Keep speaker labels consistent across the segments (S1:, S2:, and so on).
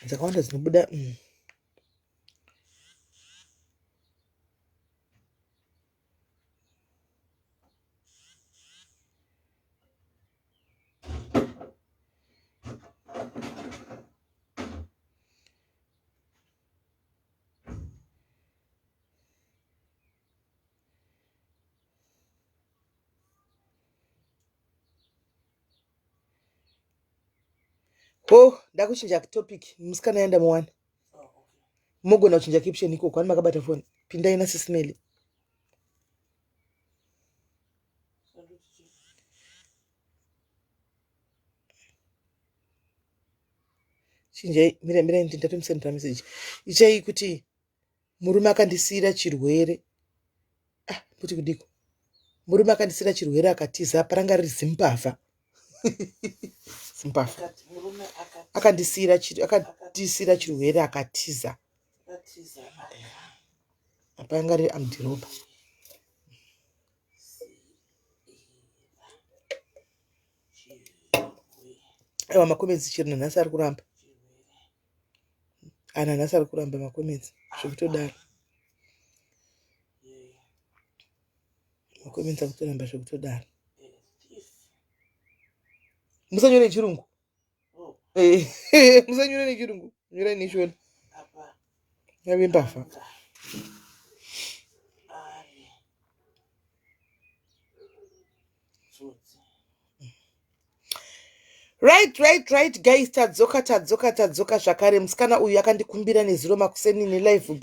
S1: dzakawanda dzinobuda. Oh, ndakuchinja topic. Musikana yenda muwana. Mogona kuchinja caption iko kwani makabata phone. Pindai na SIS MELLY. Chinjai mira nditatumsendera message. Ichai kuti murume akandisira chirwere. Kuti kudiko. Murume akandisira chirwere akatiza paranga riri Zimbabwe. Zimbabwe. Akandisira chirwere akatiza. Apanga riri amudhiroba. Ewa makomenzi chirina nhasi ari kuramba. Ana nhasi ari kuramba makomenzi. Zvekutodaro. Makomenzi akutoramba zvekutodaro. Musanyore chirungu. Musanyore chirungu. Nyora nishona. Yabe mbafa. Right guys, tadzoka zvakare. Musikana uyu akandikumbira nezuro makuseni nelive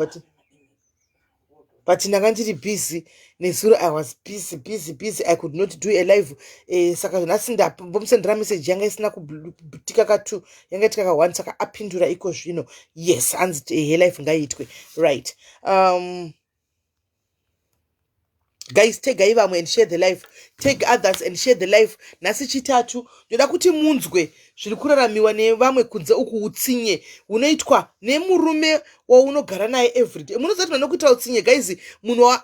S1: but ndanga ndiri busy nezuro. I was busy. I could not do a live. Saka nhasi ndambomsendera message yanga isina kutika ka2 yanga itika ka1 saka apindura iko zvino. Yes, hanzi live ngaiitwe. Right. Guys, take vamwe and share the life. Take others and share the life. Nasi chitatu ndoda kuti munzwe zviri kuraramiwa nevamwe kunze uku utsinye unoitwa nemurume waunogara naye everyday. Munozati vanokuita utsinye guys,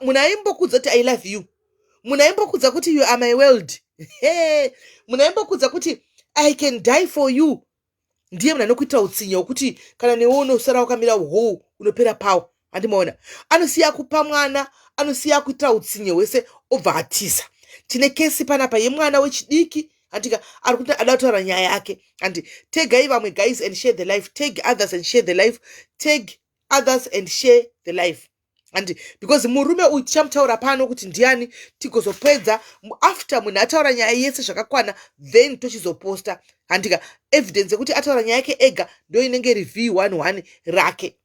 S1: munaimbokudza kuti I love you. Munaimbokudza kuti you are my world. Munaimbokudza kuti I can die for you. Ndiye munanokuita utsinye wokuti kana newe unosara wakamira ho unopera pawo. Andimaona anosiya kupa mwana, anosiya kuita utsinye wese obva atiza. Tine kesi panapa yemwana wechidiki andika ari kuti ada kutaura nyaya yake. And tegai vamwe guys and share the life. Tag others and share the life. Tag others and share the life. And because murume uyu tichamutaura pano kuti ndiani tigozopedza after munhu ataura nyaya yese zvakakwana then tochizoposta. Andika evidence yekuti ataura nyaya yake ega ndo inenge iri V11 rake.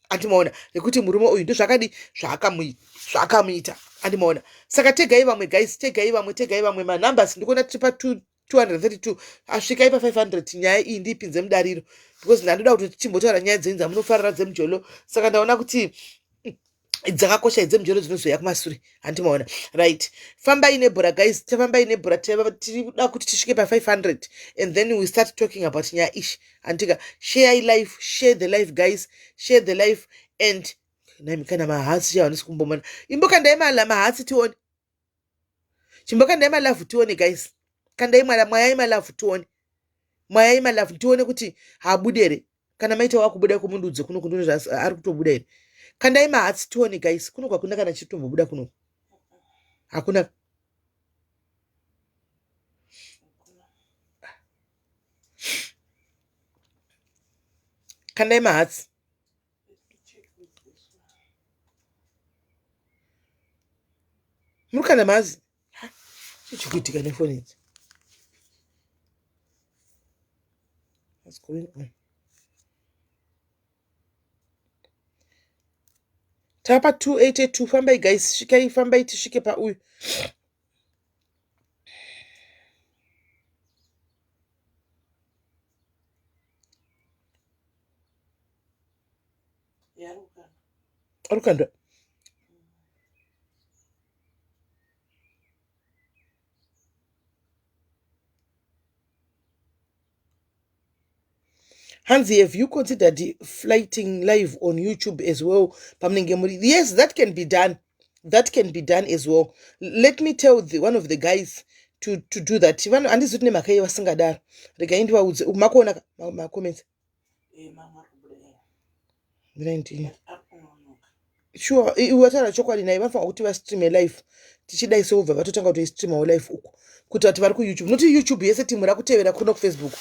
S1: Andimaona nekuti murume uyu ndo zvakamuita. Andimaona saka tegai vamwe guys, tegai vamwe manumbers ndikuona tiri pa 232 asvika ipa 500 nyaya iyi ndipinze mudariro because ndandoda kuti tichimbotaura nyaya dzenza munofarira dzemujolo. Saka ndaona kuti dzakakosha idzemujolo dzinozoya kumashure. Andimaona right. Fambai nebhora guys, tafambai nebhora. Tirikuda kuti tisvike pa 500 and then we start talking about nyaya ishi. Antika share life, share the life guys, share the life. And nami kana mahatsi yawanisi kumbomana imboka ndaimala mahatsi tione chimboka ndaimalavu tione guys. Kandaimala mwayai malavu tione, mwayai malavu tione kuti habudere kana maita wakubuda kumundudze kuno kundono ari kutobuda ere. Kandai mahatsi tione guys. Kuno kwakunda kana chitombobuda kuno hakuna. Kandai mahatsi. Murukana mazi chichikuitika nefoni idzi. What's going on? Tapa 282. Fambai guys, shikai fambai tishike pa uyu. Arukanda. Hansi, have you considered flighting live on YouTube as well? Yes, that can be done. That can be done as well. Let me tell one of the guys to do that. Even and this name Makai Wasangadar. The guy into my comments. 19 sure iwataura chokwadi naye vanofanira kuti vastreame live tichidai seobva vatotanga kutoistreamawo live uku kuti vati vari kuyoutube noti youtube yese timu rakutevera kuno kufacebook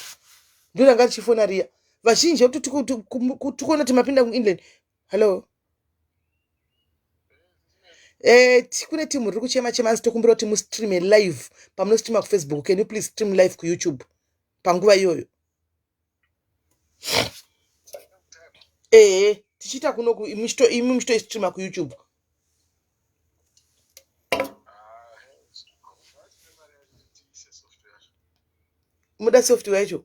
S1: ndo ranga richifona riya vazhinji tikuona kuti mapinda kuinland hallo kune timu riri kuchema chema asi tokumbira kuti mustreame live pamunostreama kufacebook. Can you please stream live kuyoutube panguva iyoyo tichiita kunoku imi muchitoistreama kuyoutube muda software yacho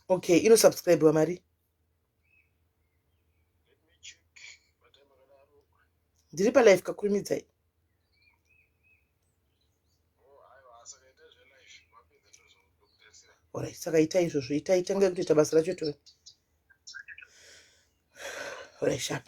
S1: okay inosubscribe wa mari ndiri palive kakurimidzai alright saka itai izvozvo itai tange kutoita basa racho to alright sharp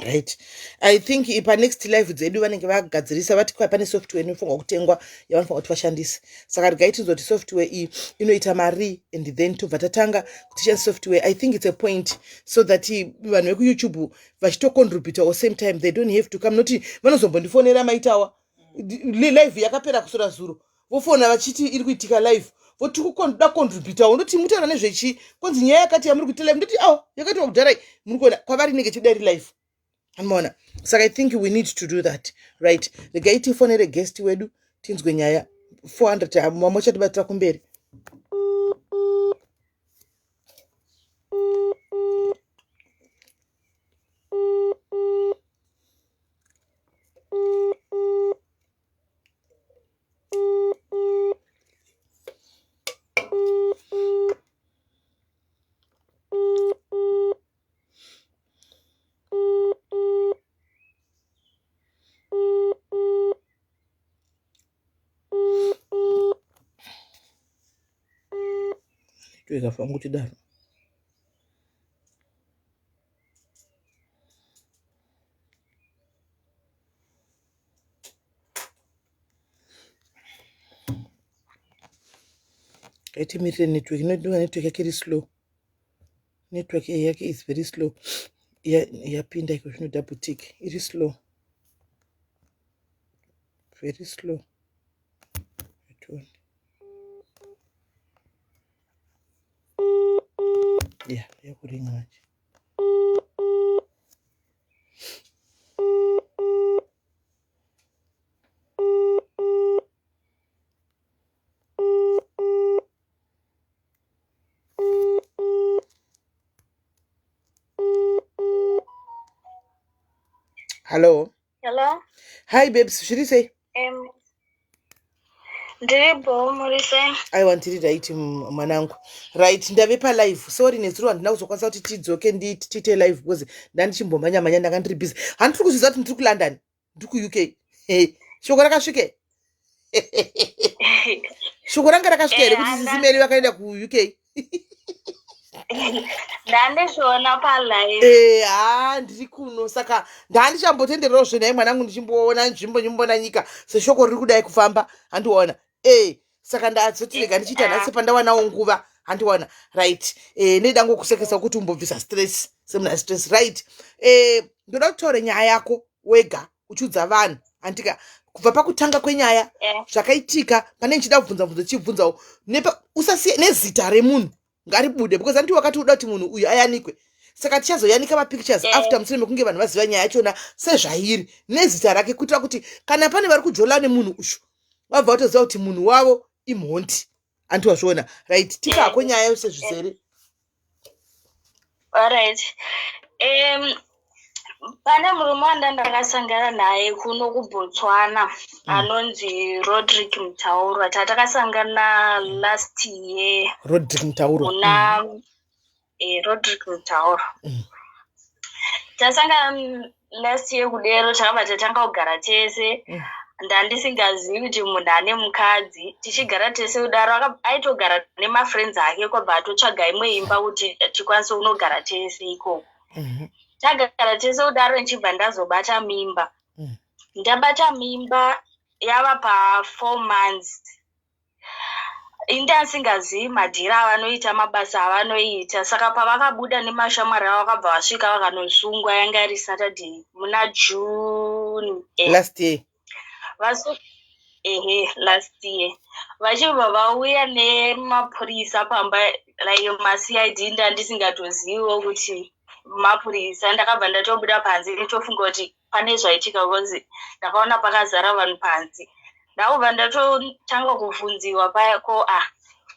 S1: right I think panext live dzedu vanenge vagadzirisa vati kwa pane software inofanirwa kutengwa yavanofanirwa kuti vashandise saka regai tinzoti software iyi inoita mari and then tobva tatanga kuti shandise software. I think it's a point so that vanhu vekuyoutube vachitocontributawo same time they don't have to come noti vanozombondifonera maitawa live yakapera kusora zuro vofona vachiti iri kuitika live voda contributawo ndoti mutaura nezvechi kwanzi nyaya yakati yamuri kuita live ndoti yakatiwa kudharai muri kuona kwavari nenge chidari live Amona. So I think we need to do that, right? The guy tifonere guest wedu tinzwe nyaya 400 mwamocha tibata kumberi. Ikafangu tidaro etimirire network inodiwa network yake iri slow network yake is very slow yapinda iko zvino double tick iri slow very slow yeah yakuringa manje hello hi babes zviri sei
S2: ndiripo murise
S1: aiwa ndiri raiti mwanangu right ndave palive sorry nezuro handina kuzokwanisa kuti tidzoke tiite live because ndandichimbombanyamanya ndanga ndiri busy handiri kuzviziva kuti ndiri kulondon ndiri kuuk shoko rakasvike shoko ranga rakasvika here kuti SIS MELLY vakaenda kuuk
S2: ndandizviona palive
S1: ndiri kuno saka ndandichambotendererawo zvenai mwanangu ndichimboona nzvimbo nyimbona nyika seshoko riri kudai kufamba handiona saka ndazotirega ndichiita nhasi pandawanawo nguva handiwana right ndoda ngokusekesa kuti umbobvisa stress semuna stress right ndoda kutaura nyaya yako wega uchiudza vanhu handika kubva pakutanga kwenyaya zvakaitika pane nchida kubvunza chibvunzawo usasiye nezita remunhu ngaribude because anti wakati uda kuti munhu uyu ayanikwe saka tichazoyanika mapictures after mushure mekunge vanhu vaziva nyaya yachona sezvairi nezita rake kuitira kuti kana pane vari kujola nemunhu ushu vabva vatoziva kuti munhu wavo imhondi anti wazviona right tikako nyaya yose zvizere
S2: alright pane murume wandandakasangana naye kuno kuBotswana anonzi Rodrick Mutauro tatakasangana last year
S1: Rodrick Mutauro
S2: Rodrick Mutauro tasangana last year kudero takabva tatanga kugara tese ndandisingazivi kuti munhu ane mukadzi. Tichigara tese kudaro aitogara nemafriends ake kwabva atotsvaga imwe imba kuti tikwanise kunogara tese ikoko. Tagara tese kudaro ndichibva ndazobata mimba. Ndabata mimba yava pa4 months. Indandisingazivi madhira avanoita, mabasa avanoita. Saka pavakabuda nemashamwari avo vakabva vasvika vakanosungwa, yanga iri Saturday muna June
S1: last year.
S2: Last year. Vachibva vauya nemapurisa pamba like maCID, ndandisingatoziviwo kuti mapurisa. Ndakabva ndatobuda panze nditofunga kuti pane zvaitika because ndakaona pakazara vanhu panze. Ndakabva ndatotanga kuvhunziwa paya ko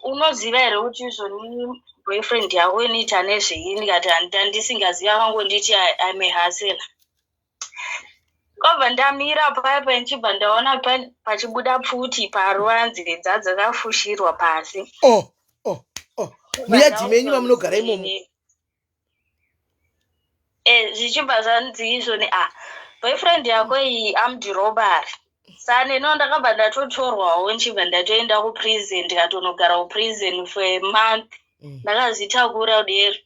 S2: unoziva here kuti izvoni boyfriend yako inoita nezvei? Ndikati handisingazivi, akangonditi I'm a hustler. Kwabva ndamira paya ndichibva ndaona pachibuda pfuti paruvanze dzakafushirwa pasi.
S1: Muyadhi menyu mamunogara imomo?
S2: Zvichibva zvanzi izvoni boyfriend yako iyi amdirobari. Saneno ndakabva ndatotorwawo ndichibva ndatoenda kuprison, ndikatonogara kuprison for a month. Ndakazvitakura kudero.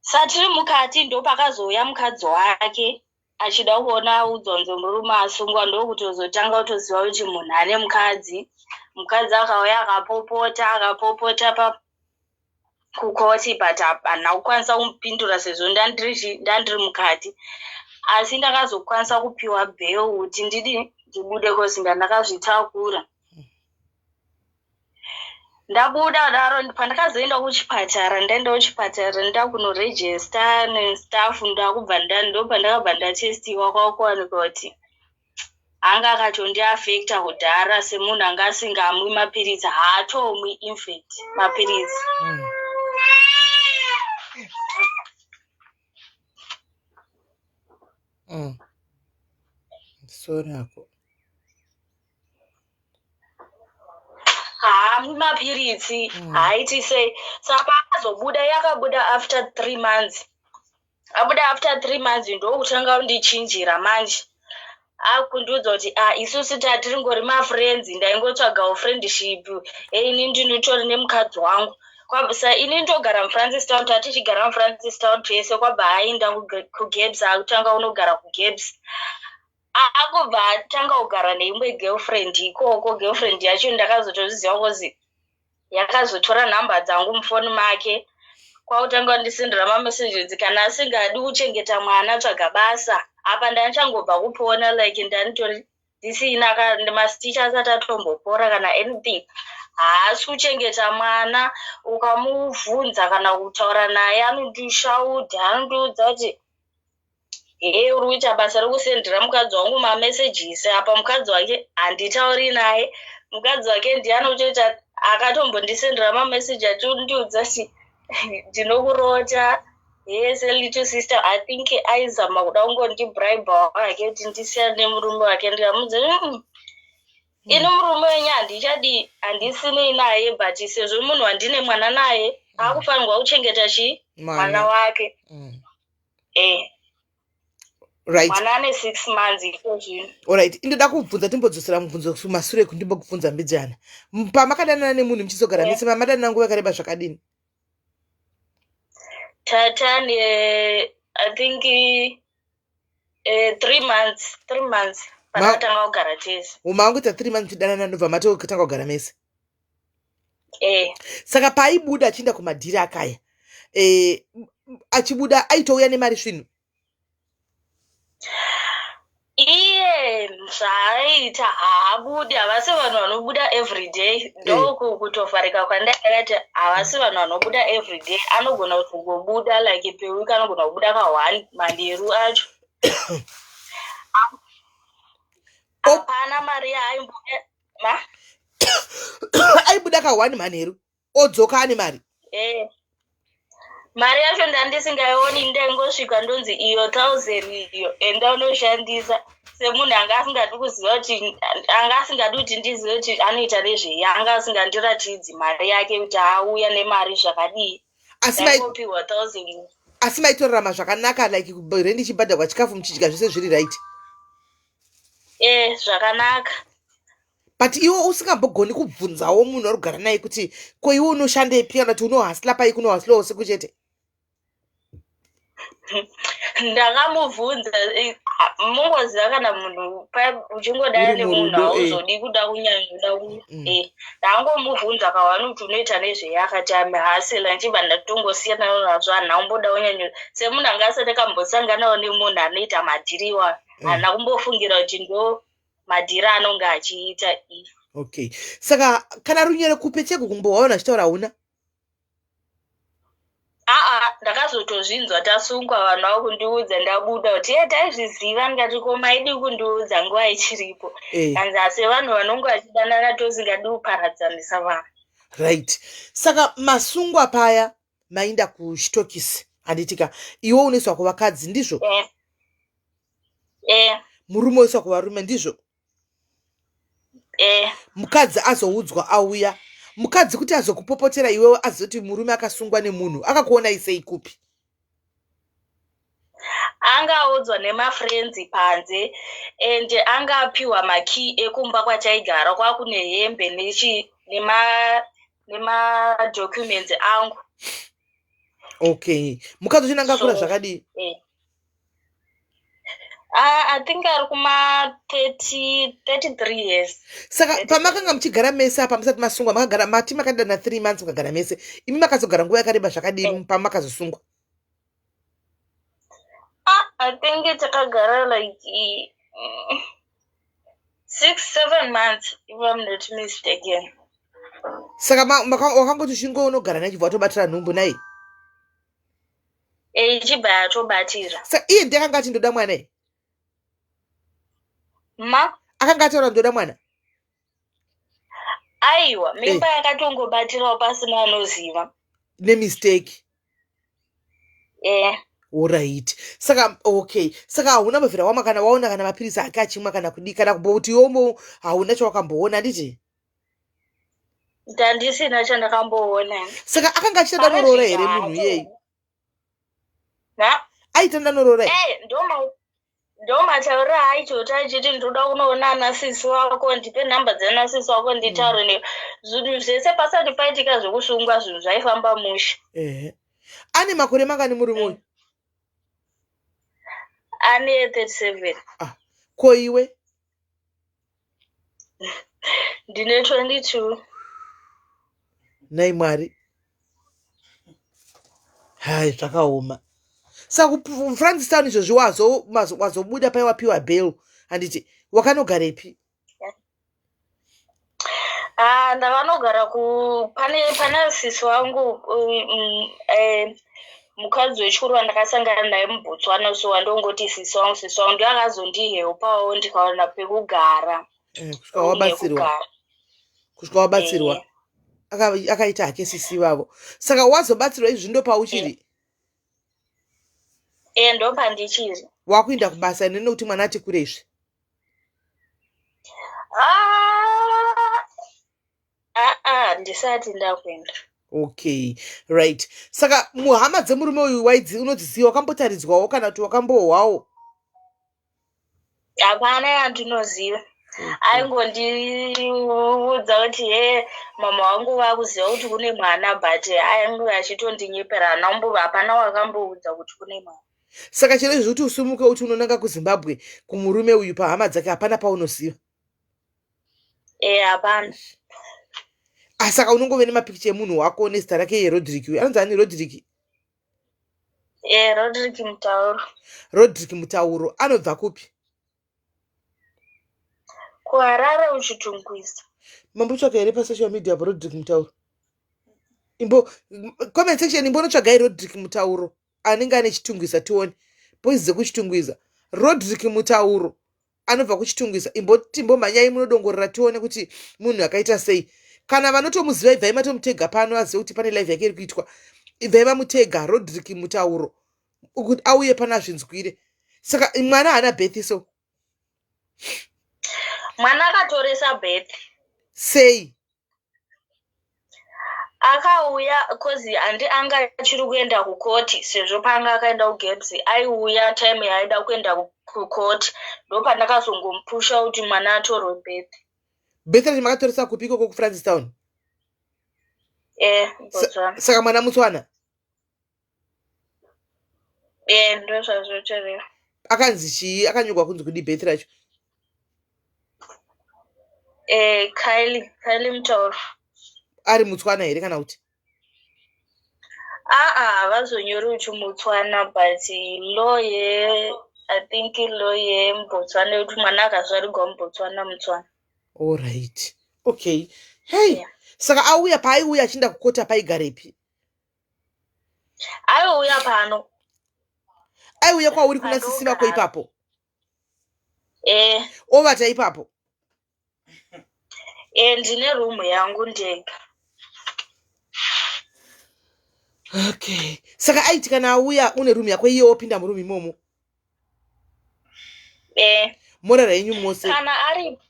S2: Satiri mukati ndo pakazouya mukadzi wake achida kuona udzonzo murume asungwa, ndokutozotanga kutoziva kuti munhu ane mukadzi. Mukadzi akauya akapopota kukoti, but hapana kukwanisa kumupindura sezvo ndandiri mukati. Asi ndakazokwanisa kupiwa bail kuti ndibude kosi ndakazvitakura. Ndabuda daro pandakazoenda kuchipatara, ndaenda kuchipatara ndakunoregister nestaff, ndakubva ndopandakabva ndatestiwa kwakuwanika kuti anga akatondiafecta kudhara semunhu anga asingamwi mapirizi, haatomwi infect mapirizi.
S1: Sorako.
S2: Haamwi mapirizi, haiti sei. Saka akazobuda, yakabuda after 3 months. Abuda after 3 months ndokutanga kundichinjira manje. Akundiudza kuti isusu tatiringori mafriends, ndaingotsvagawo friendship. Ini ndinotori nemukadzi wangu. Kwabva ini ndogara muFrancistown, tatichigara muFrancistown tese. Kwabva aenda kuGabs, akutanga unogara kuGabs. Akubva atanga kugara neimwe girlfriend ikoko. Girlfriend yacho ndakazotozviziva kozi yakazotora nhamba dzangu mufoni make. Kwautanga kundisendera mamessages, kana asingadi kuchengeta mwana tsvaga basa. Apa ndachangobva kupona, like ndanitori ndisina nemasicha asati atombopora kana anything. Haasi kuchengeta mwana, ukamubvunza kana kutaura naye anondishaudha, anondiudza kuti uri kuita basa rokusendera mukadzi wangu mamessages. Apa mukadzi wake handitauri naye. Mukadzi wake ndiye anotoita akatombondisendera mameseji atondiudza kuti ndinokurota. Yes, little sister, I think aizama kuda kungondibribe wake kuti ndisiyane nemurume wake. Ndikamuudza ini murume wenyu handichadi, handisini naye, but sezvo munhu wandine mwana naye akufanirwa kuchengeta mwana wake.
S1: Right.
S2: Mwana ane 6 months iko zvino.
S1: Alright, indoda kubvunza timbodzosera mubvunzo kumashure kundimbokubvunza mbidzana. Pamakadanana nemunhu muchizogara mese mamadanana nguva yakareba zvakadini?
S2: Tatani I think 3 months. 3 months. Panatanga kugara tese.
S1: Umanguita 3 months tidanana ndobva matotanga kugara mese. Saka paibuda achienda kumadhiri akaya. Achibuda aitouya nemari svinu.
S2: Iye zvaaita haabudi, havasi vanhu vanobuda everyday. Ndoko kutofarika kwandakati havasi vanhu vanobuda everyday. Anogona kutogobuda like pewiki anogona kubuda ka1 manheru acho. Hapana mari yaimbuda
S1: aibuda ka1 manheru odzoka ane mari.
S2: Mari yacho ndandisingaioni, ndaingosvika ndonzi iyo 1000 iyo enda unoshandisa. Semunhu anga asingadi kuziva kuti anga asingadi kuti ndizive kuti anoita nezvei, anga asingandiratidzi mari yake kuti auya nemari zvakadii. Ndaingopiwa 1000.
S1: Asi maitorarama zvakanaka, like rendi chibhadharwa chikafu muchidya zvese zviri right.
S2: Zvakanaka.
S1: But iwe usingambogoni kubvunzawo munhu arikugara naye kuti ko iwe unoshandeipi kana kuti unohasila pai kunohasila usiku chete?
S2: Ndakamubvunza mungoziva kana munhu uchingodana nemunhu hauzodi kuda kunyanyoda ndangomubvunza kawana kuti unoita nezvei akati amihasila ndichibva ndatongosiyana nazvo hanhamboda kunyanyoda semunhu anga asati akambosanganawo nemunhu anoita madhiriwa hana kumbofungira kuti ndo madhiri anonge achiita.
S1: Okay, saka kana runyere kupe cheko kumbowaona achitaura hauna?
S2: Ndakazotozvinzwa tasungwa vanhu vavo kundiudza ndabuda kuti taizviziva ndikati ko maidi kundiudza nguva ichiripo kanzi asi vanhu vanonge vachidanana tosingadi kuparadzanisa vanhu.
S1: Right, saka masungwa paya mainda kuchitokisi handitika iwe unoiswa kuvakadzi ndizvo? Murume oiswa kuvarume ndizvo? Mukadzi azoudzwa auya, mukadzi kuti azokupopotera iwewe azoti murume akasungwa nemunhu akakuona isei kupi?
S2: Angaudzwa nemafriends panze ende angapiwa makey ekumba kwachaigara kwakune hembe nema-documents angu.
S1: Okay, mukadzi uchina angakura zvakadii?
S2: I think ari kuma 33 years.
S1: Saka pamakanga muchigara mese apa musati masungwa makagara mati makadana 3 months mukagara mese imi makazogara nguva yakareba zvakadii pamakazosungwa?
S2: I think takagara like 6-7 months if I'm not mistaken.
S1: Saka wakangoti shingo unogara naye chibva watobatira nhumbu naye?
S2: Ichibva yatobatira.
S1: Saka iye ndiye akanga ati ndoda mwana iye? Akanga ataura ndoda mwana?
S2: Aiwa, mimba yakatongobatirawo pasina anoziva.
S1: Nemistake? Alright. Saka okay, saka hauna mavhira wama kana waona kana mapirisi ake achimwa kana kudii kana kumboti iwomo hauna chawakamboona nditi?
S2: Ndandisina chandakamboona.
S1: Saka akanga achitanda norora here munhu iyeyi? Aitanda norora?
S2: Ndo mataura aichoti achiti ndoda kunoona anasisi wako ndipe nhamba dzanasisi wako nditaure ne zvinhu zvese pasati paitika zvekusungwa zvinhu zvaifamba musha.
S1: Ane makore mangani murume uyu?
S2: Ane 37.
S1: Ko iwe?
S2: Ndine 22.
S1: Nai Mwari. Hai zvakaoma. Saka Francistown izvozvi wazobuda pai wapiwa bail handiti wakanogarepi?
S2: Ndakanogara pane sisi wangu mukadzi wechikuru wandakasangana naye muBotswana so wandongoti sisi wangu ndiye akazondihelpawo ndikaona pekugara.
S1: Kusvika wabatsirwa akaita hake sisi vavo. Saka wazobatsirwa izvi ndopauchiri?
S2: Ndopa ndichiri.
S1: Wakuinda kubasa nekuti mwana ati kureizve?
S2: Ndisati ndakuenda.
S1: Okay, right. Saka muhama dzemurume uyu unodziziva wakambotaridzwawo kana kuti wakambohwawo?
S2: Hapana yandinoziva. Aingondiudza kuti mama wangu vakuziva kuti kune mwana but ainge achitondinyeperana hapana wakamboudza kuti kune mwana.
S1: Saka chero izvi kuti usumuke kuti unonanga kuZimbabwe kumurume uyu pahama dzake hapana paunoziva?
S2: Hapana.
S1: Saka unongove nemapikicha emunhu wako nezita rake yeRodrick uyu. Anonzi ani Rodrick?
S2: Rodrick Mutauro.
S1: Rodrick Mutauro anobva kupi?
S2: kuHarare uchitungwiza.
S1: Mambotsvaga here pasocial media Rodrick Mutauro? Comment section imbonotsvagai Rodrick Mutauro anenge ane chitungwiza tione. Boys dzekuchitungwiza. Rodrick Mutauro anobva kuchitungwiza. Imbomhanyai munodongorera tione kuti munhu akaita sei. Kana vanotomuziva ibvai matomutega pano azive kuti pane live yake iri kuitwa. Ibvai mamutega Rodrick Mutauro kuti auye pana zvinzwire. Saka mwana haana birth so.
S2: Mwana akatoresa birth.
S1: Sei?
S2: akauya kozi handi anga achiri kuenda kukoti sezvo panga akaenda kugebsi aiuya time yaaida kuenda kukoti ndopandakazongomupusha kuti mwana atorwe Betty.
S1: Betty racho makatoresa kupi ikoko kuFrancistown?
S2: Botswana.
S1: Saka mwana Mutswana?
S2: Ndozvazvotoreva.
S1: Akanzi chii? Akanyorwa kunzi kudi Betty racho?
S2: Kylie Mutauro.
S1: Ari Mutswana here kana kuti?
S2: Havazonyori chimutswana but law I think law yeMbotswana kuti mwana akazvarirwa muBotswana Mutswana.
S1: All right. Okay. Hey. Saka auya paaiuya achinda kukota paigarepi?
S2: Aiuya pano.
S1: Aiuya kwauri kuna sisi vako ipapo? Ovata ipapo?
S2: Ndine room yangu ndega.
S1: Okay. Saka aiti kana auya une room yako iye opinda muroom imomo? Morara yenyu mose?
S2: Kana aripo.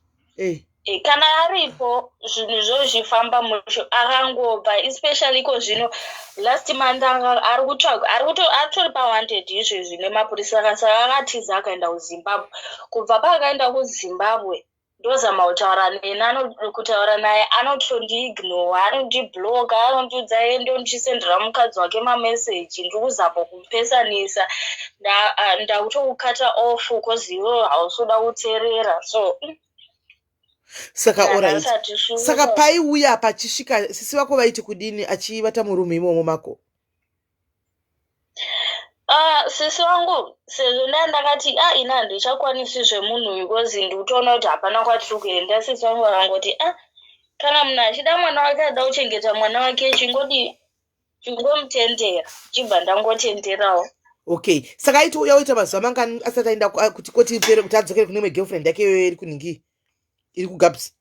S2: Kana aripo zvinhu zvozvifamba musho akangobva especially ko zvino last month ari kutsvaga aritori pawanted izvezvi nemapurisa saka akatiza akaenda kuZimbabwe. Kubva paakaenda kuZimbabwe ndozama kutaura neni kutaura naye anotondiignore anondibloga anondiudza ende ndichisendera mukadzi wake mameseji ndiri kuzama kumupesanisa ndakutokukata off kozi iwe hausoda kuteerera so
S1: Saka alright. Saka paiuya pachisvika sisi vako vaiti kudini achivata murume imomo mako?
S2: Sisi wangu sezvo ndakati ina handichakwanisi zvemunhu uyu kozi ndikutoona kuti hapana kwatiri kuenda. Sisi wangu vakangoti kana munhu achida mwana wake ada kuchengeta mwana wake chingomutendera chibva ndangotenderawo.
S1: Okay. Saka aiti uya oita mazuva mangani asati aenda kuti koti ipere kuti adzokere kune mwe girlfriend yake iyoyo iri kuningi iri kugabsi?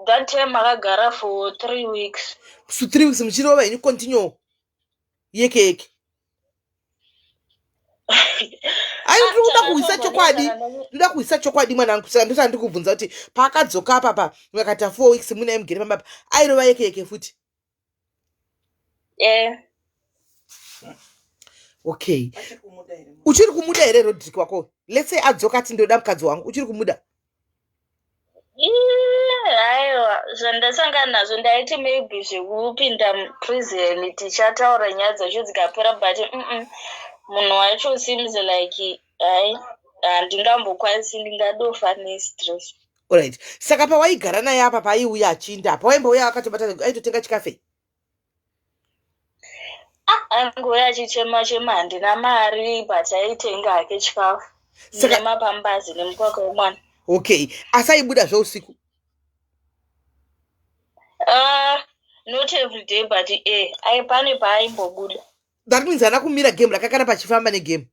S2: That time akagara for 3 weeks.
S1: So 3 weeks muchirova yenyu continue yeke? Ai ndoda kuisa chokwadi. Ndoda kuisa chokwadi mwanangu. Saka ndoti ndikubvunza kuti paakadzoka apa vakata 4 weeks muna mugere pambapa airova yeke futi? Okay. Uchiri kumuda here Rodrick wako? Let's say adzoka ati ndoda mukadzi wangu. Uchiri kumuda?
S2: Aiwa, zvandasangana nazvo ndaiti maybe zvekupinda prison tichataura nyaya dzacho dzikapera but munhu wacho seems like handingambokwanisi ndingadofa nestress.
S1: Alright. Saka pawaigara naye apa paiuya achinda apa waimbouya akatobata aitotenga chikafe?
S2: Angouya achichema handina mari but aitenga hake chikafu nemapambazi nemukaka wemwana.
S1: Okay. Asaibuda zveusiku?
S2: Not every day but pane paaimbobuda.
S1: That means hana kumira game rakakara pachifamba negame?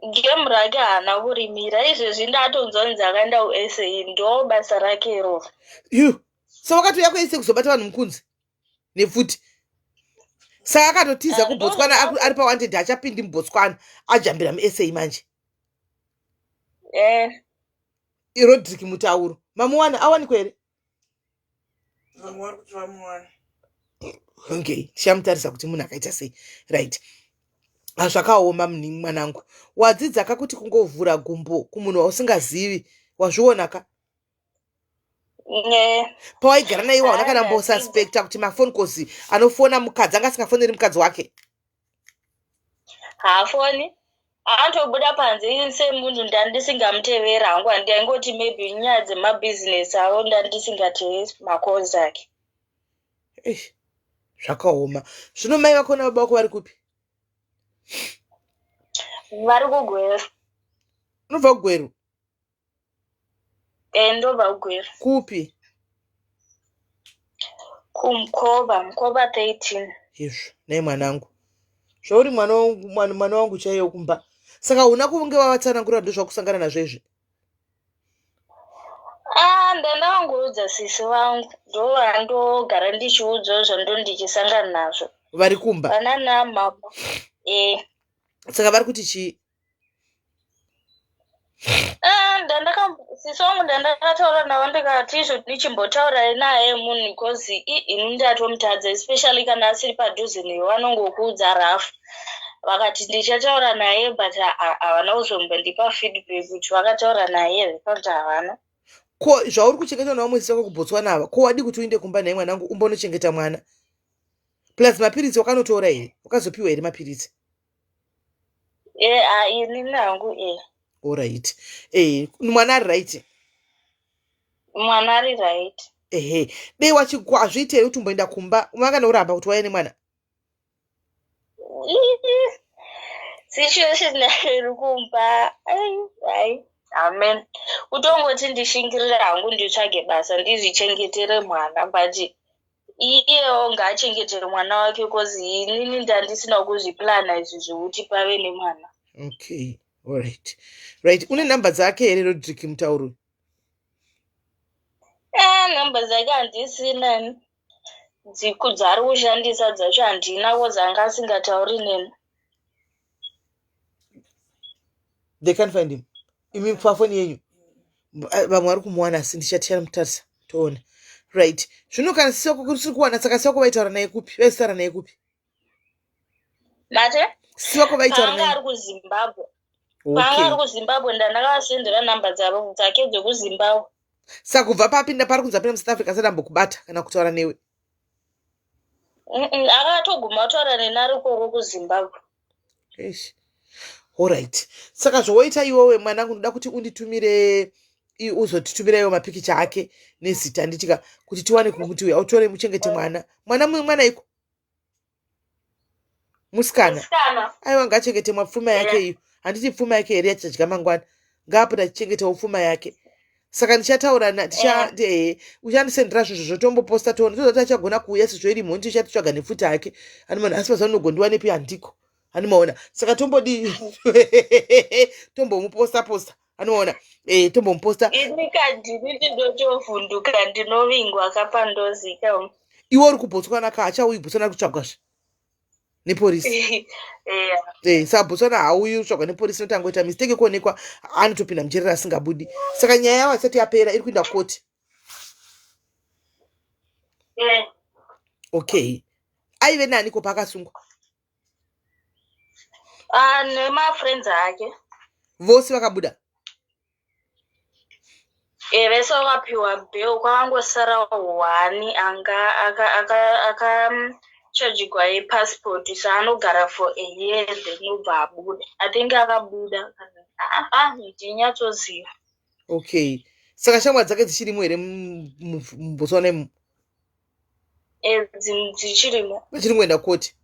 S2: Game rake haana kurimira. Izvezvi ndatonzwa kunzi akaenda kuSA ndo basa rake iroro.
S1: So wakatoya kuSA kuzobata vanhu mukunzi nefuti? Saka akatotiza kuBotswana ari pawanted achapindi muBotswana ajambira muSA manje? Rodrick Mutauro mamuwana awanikwa here? Okay, tichamutarisa kuti munhu akaita sei. Right. Zvakaoma mwanangu. Wadzidzaka kuti kungovhura gumbo kumunhu wausingazivi wazviona ka? Pawaigara naye waona kana mbosuspecta kuti mafoni calls anofona mukadzi anga asingafoneri mukadzi wake?
S2: Haafoni. Antobuda panze semunhu ndandisingamutevera hangu handaingoti maybe nyaya dzemabhizinesi avo ndandisingateveri makalls ake.
S1: Zvakaoma. Zvino mai vako nababa vako vari kupi?
S2: Vari kuGweru.
S1: Unobva kuGweru?
S2: Ndobva kuGweru.
S1: Kupi?
S2: Mukova 13.
S1: Izvo, naye mwanangu. Zvauri mwana wangu chaiyo kumba. Saka una kunge wavatsanangura ndo zvakusangana nazvo izvi?
S2: Ndandangoudza sisi vangu ndo vandogara ndichiudzwa zvando ndichisangana nazvo.
S1: Vari kumba?
S2: Vana namama.
S1: Saka vari kuti chii?
S2: Sisi wangu ndandakataura nawo ndikati izvo ndichimbotaura naye munhu because ini ndatomutadza especially kana asiri padhuze newe vanongokuudza rafu vakati ndichataura naye but havana kuzombandipa feedback kuti vakataura naye here kuti havana.
S1: Ko zvauri kuchengeta nawo mwezi wako kuBotswana ava ko wadi kuti uinde kumba naye mwanangu umbonochengeta mwana plus mapiritsi wakanotora here wakazopiwa here mapiritsi?
S2: Ini nangu
S1: Alright. Mwana ari right?
S2: Mwana ari right.
S1: Dei wachigwa azviitei kuti umboenda kumba makanouramba kuti wauya nemwana?
S2: Situation iri kumba amen kutongoti ndishingirira hangu nditsvage basa ndizvichengetere mwana but iyewo ngaachengetere mwana wake because inini ndandisina kuzviplana izvi zvokuti pave nemwana.
S1: Okay, alright. Right, une namba dzake here Rodrick Mutauro?
S2: Namba dzake handisina, dzari kushandisa dzacho handina kozanga asingatauri neni.
S1: They can't find him. Imi pafoni yenyu vamwe vari kumuwana asi ndichatiyana mutarisa toona. Right, zvino kana sisoko kuri kuwana saka sisoko vaitaura naye kupi? Vaisara naye kupi?
S2: Mate?
S1: Sisoko vaitaura naye?
S2: Ari kuZimbabwe. Panga ari kuZimbabwe ndandakasendera namba dzake dzekuZimbabwe.
S1: Saka kubva papinda pari kunzi apinda muSouth Africa asadambokubata kana kutaura newe?
S2: Akatoguma kutaura neni ari koko kuZimbabwe.
S1: Alright. Saka zvoita iwewe mwanangu ndoda kuti unditumire uzotitumira iwo mapikicha ake nezita nditika kuti tiwane kuti uya utore muchengete mwana. Mwana iko? Musikana. Aiwa ngachengete mapfuma yake iyo. Handiti pfuma yake here yachadya mangwana. Ngapota chichengete pfuma yake. Saka ndichataura uchandisendera zvozvo zvotomboposta toona tozoti achagona kuuya sezvo iri mhondi tichatotsvaga nefuta yake animana asi pazanogondiwa nepi handiko animaona saka tombomuposta animaona tombomuposta.
S2: Inikandiniti ndotovhunduka ndinovingwa kapandozika.
S1: Iwe uri kuBotswana ka achauyi Botswana kutsvagwazve nepolisi? Saka Botswana hauyi kutsvagwa nepolisi notangoita mistake kuonekwa anotopinda mujerera asingabudi. Saka nyaya yavo isati yapera iri kuenda koti. Okay, aive naniko paakasungwa?
S2: Nemafriends ake
S1: vose vakabuda?
S2: Vese vakapiwa bail, kwakangosara hwani anga akachajigwa passport saanogara for a year then obva abuda. I think akabuda ndinyatsoziva.
S1: Okay, saka shamwari dzake dzichirimo here muBotswana imo?
S2: Dzichirimo.
S1: Vachiri kuenda koti?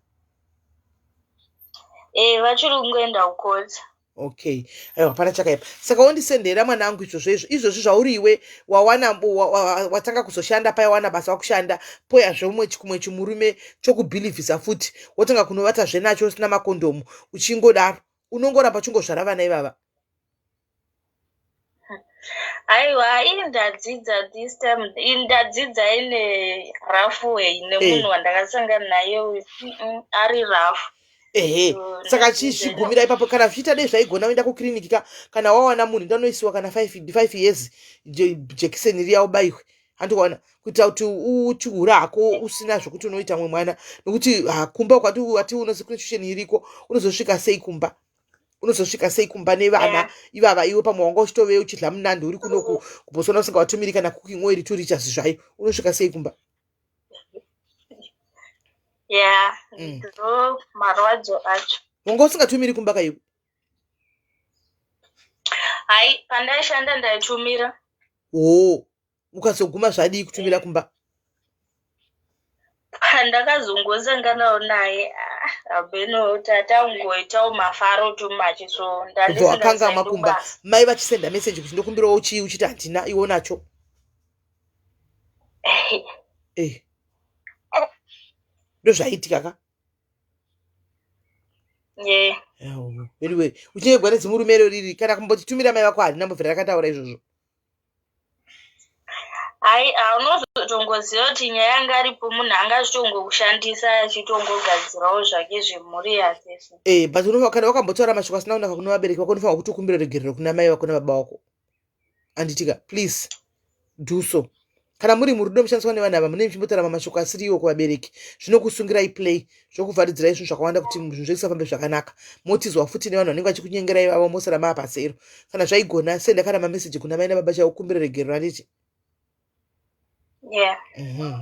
S2: Vachiri kungoenda kukoti.
S1: Okay, aiwa hapana chakaipa. Saka wondisendera mwanangu izvozvo zvauri iwe watanga kuzoshanda paya wana basa wakushanda poyazve kumwe chimurume chokubhilivhisa futi wotanga kunovatazve nacho usina makondomu uchingodaro unongoramba chingozvara vana ivava?
S2: Aiwa ndadzidza this time ndadzidza ine rafu way nemunhu wandakasangana naye ari rafu. Saka chigumira ipapo kana zviita dei zvaigona uenda kukiriniki kana wawana munhu ndanoisiwa kana 5 years jekiseni riya ubayiwe handiwana kuitira kuti uchihura hako usina zvokuti unoita mwe mwana nokuti kumba kwati unozicritution iriko unozosvika sei kumba nevana ivava iwe pamwe wanga uchitove uchidla munandi uri kuno kuBotswana usingawatumiri kana cooking oil 2 liters zvayo unosvika sei kumba? Ndo marwadzo acho.
S1: Wanga usingatumiri kumba kaiwe?
S2: Hai, pandaishanda ndaitumira.
S1: Ukazoguma zvadii kutumira kumba?
S2: Pandakazongosanganawo naye abeno tatangoitawo mafaro tumachi so
S1: ndandisingakanga makumba mai vachisenda message kuti ndokumbirawo uchiti handina iwo nacho. Ndozvaitika ka? Anyway, uchinegwa nedzimurumero riri kana kumbotitumira mai vako handina mbobvira rakataura izvozvo?
S2: Hai, unozotongoziva kuti nyaya yanga aripo munhu anga achitongokushandisa achitongogadzirawo zvake zvemhuri yake.
S1: But kana wakambotaura mashoko asina kunaka kuna vabereki vako unofanira kuti ukumbire regerero kuna mai vako nababa vako. anditika please do so. Kana muri murudo mushandiswa nevanhu ava munenge muchimbotaura mashoko asiriwo kuvabereki, zvinokusungirai play, zvokuvharidzirai zvinhu zvakawanda kuti zvinhu zvisafambe zvakanaka. Motizwa futi nevanhu vanenge vachikunyengerai ivavo mosara maapasero. Kana zvaigona senda kana mameseji kuna mai nababa chavo kumbira regero handiti.
S2: Yeah.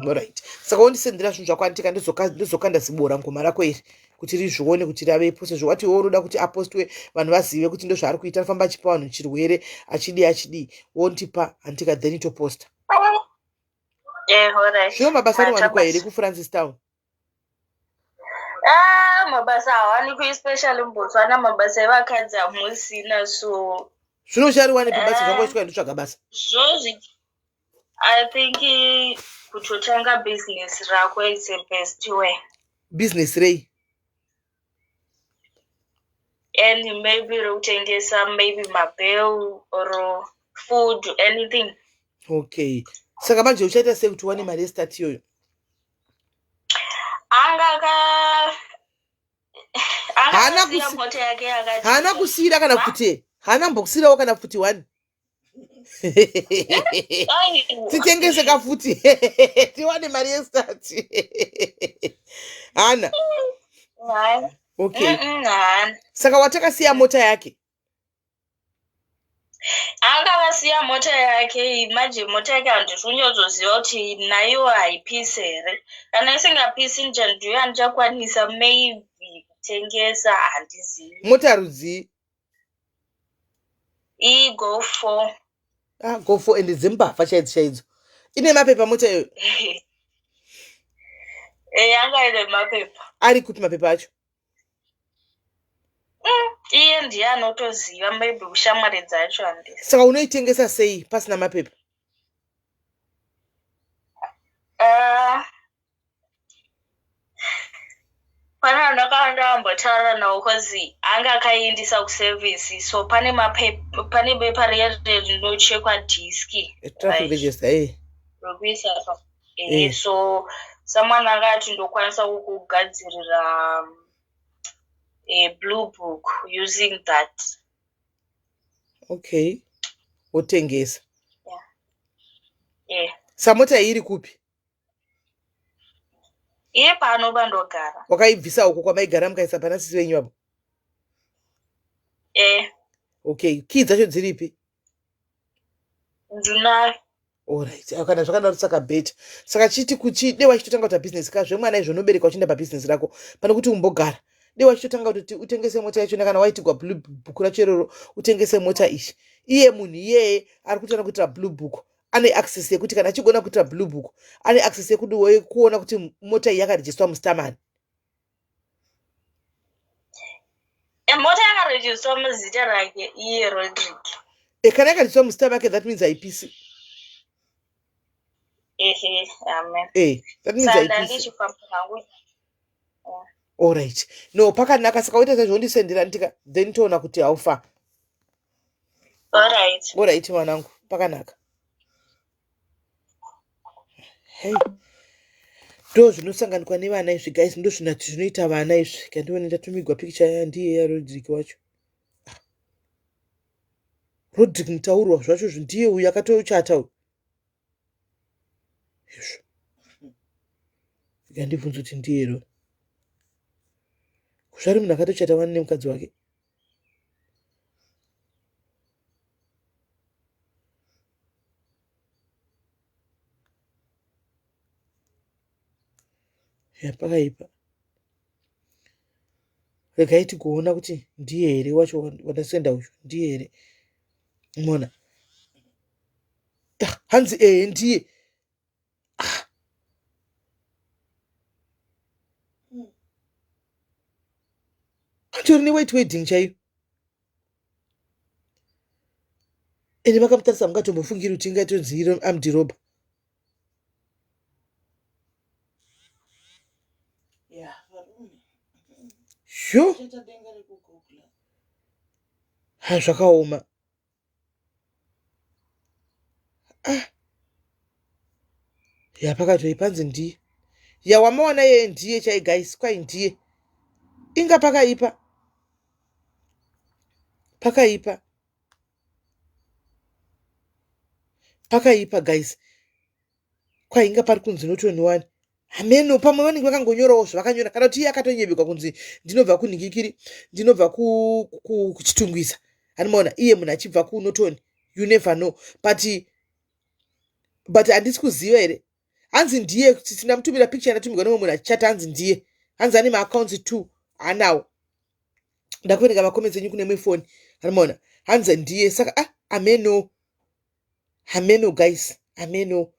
S1: Alright. Saka wondisendera zvinhu zvako anditika ndizokanda zibora ngoma rako iri kuti rizvione kuti ravepo, sezvo wati iwo unoda kuti apostwe vanhu vazive kuti ndo zvaari kuita, afamba achipa vanhu chirwere achidii wondipa anditika then itoposta.
S2: Yeah, alright.
S1: Zvino mabasa anowanikwa here kuFrancis Town?
S2: Mabasa hawanikwi especially muBotswana, mabasa evakadzi hamusina, so
S1: zvino uchariwane pabasa zvangu uchikwa ndotsvaga basa
S2: zvozvi I think kutotanga business rako is the best way.
S1: Business rei?
S2: And maybe rokutengesa maybe mabel or food, anything.
S1: Okay. Saka manje uchaita sei kuti uwane mari yestart iyoyo? Hana kusiyira kana kuti hana mbokusirawo kana futi 1 titengese kafuti tiwane mari yestart hana. Okay. Saka watakasiya mota yake?
S2: Akasiya mota yake, imagine mota yake handizonyozoziva kuti nayo haipisi here. Kana isingapisi ndiyo handichakwanisa maybe kutengesa, handizivi.
S1: Mota rudzi?
S2: Go 4.
S1: Go 4 and dzimbavha chaidzo. Ine mapepa mota iyoyo?
S2: Yanga ine mapepa.
S1: Ari kuti mapepa acho?
S2: Iye ndiye anotoziva maybe kushamwari dzacho handisi.
S1: Saka unoitengesa sei pasina mapepa?
S2: Pane vanhu vakawanda vambotaura nawo kozi anga akaendesa kuservice, so pane bepa riya rinochekwa diski.
S1: Traffic register,
S2: rokuisa so someone akati ndokwanisa kukugadzirira a blue book using that.
S1: Okay. Wotengesa.
S2: Yeah.
S1: Samota iri kupi?
S2: Iye paanoba ndogara.
S1: Wakaibvisa uko kwamaigara mukaisa pana sisi wenyu apo? Okay. Key dzacho dziripi?
S2: Ndinayo.
S1: Alright. Kana zvakadaro saka beta. Saka chiti kuti dewa chitotanga kuita business kazve mwana izvo unobereka uchienda pabusiness rako pane kuti umbogara. Dewa chitotanga kuti utengese mota yacho kana waitigwa blue book racho iroro utengese mota ishi. Iye munhu iyeye ari kutana kuita blue book ane access yekuti kana achigona kuita blue book ane access yekuti kuona kuti mota iyi yakarejistwa mustamani.
S2: Mota yakarejistwa muzita rake iye Rodrick.
S1: Kana yakarejistwa mustamani yake, that means haipisi.
S2: Amen.
S1: That means haipisi. Alright. No, pakanaka saka waita sezvondisendera ndika then toona kuti haufa. Alright mwanangu, pakanaka. Hey. Ndo zvinosanganikwa nevana izvi guys, ndo zvinoita vana izvi. Kandione ndatumigwa picture yandiye yaRodrick wacho. Rodrick mutaurwa zvacho ndiye uyu akatochata uyu. Izvo. Ngandibvunza kuti ndiye ero. Kuzvari munhu akatochata vana nemukadzi wake. Pakaipa. Regai tigoona kuti ndiye here wacho wadasenda uyu, ndiye here. Mona. Hanzi ndiye. Achori wait wedding chaiyo. Ende makamutarisa mungatombofungira kuti ingatonzi amudhiroba. Sure. Zvakaoma. Pakatoi panzi ndiye. Wamaona yeye ndiye chai guys, kwai ndiye. Inga pakaipa. Pakaipa. pakaipa guys. Kwainga pari kunzi notoniwani hameno pamwe vanenge vakangonyorawo zvavakanyora kana kuti iye akatonyebekwa kunzi ndinobva kunhingikiri ndinobva kuchitungwisa animaona iye munhu achibva kunotoni you never know but handisi kuziva here hanzi ndiye tindamutumira picture yandatumirwa nemwe munhu achichata hanzi ndiye hanzi ane maaccounts 2 anawo ndakuverenga makoments enyu kune mufoni animaona hanzi ndiye saka ameno guys ameno.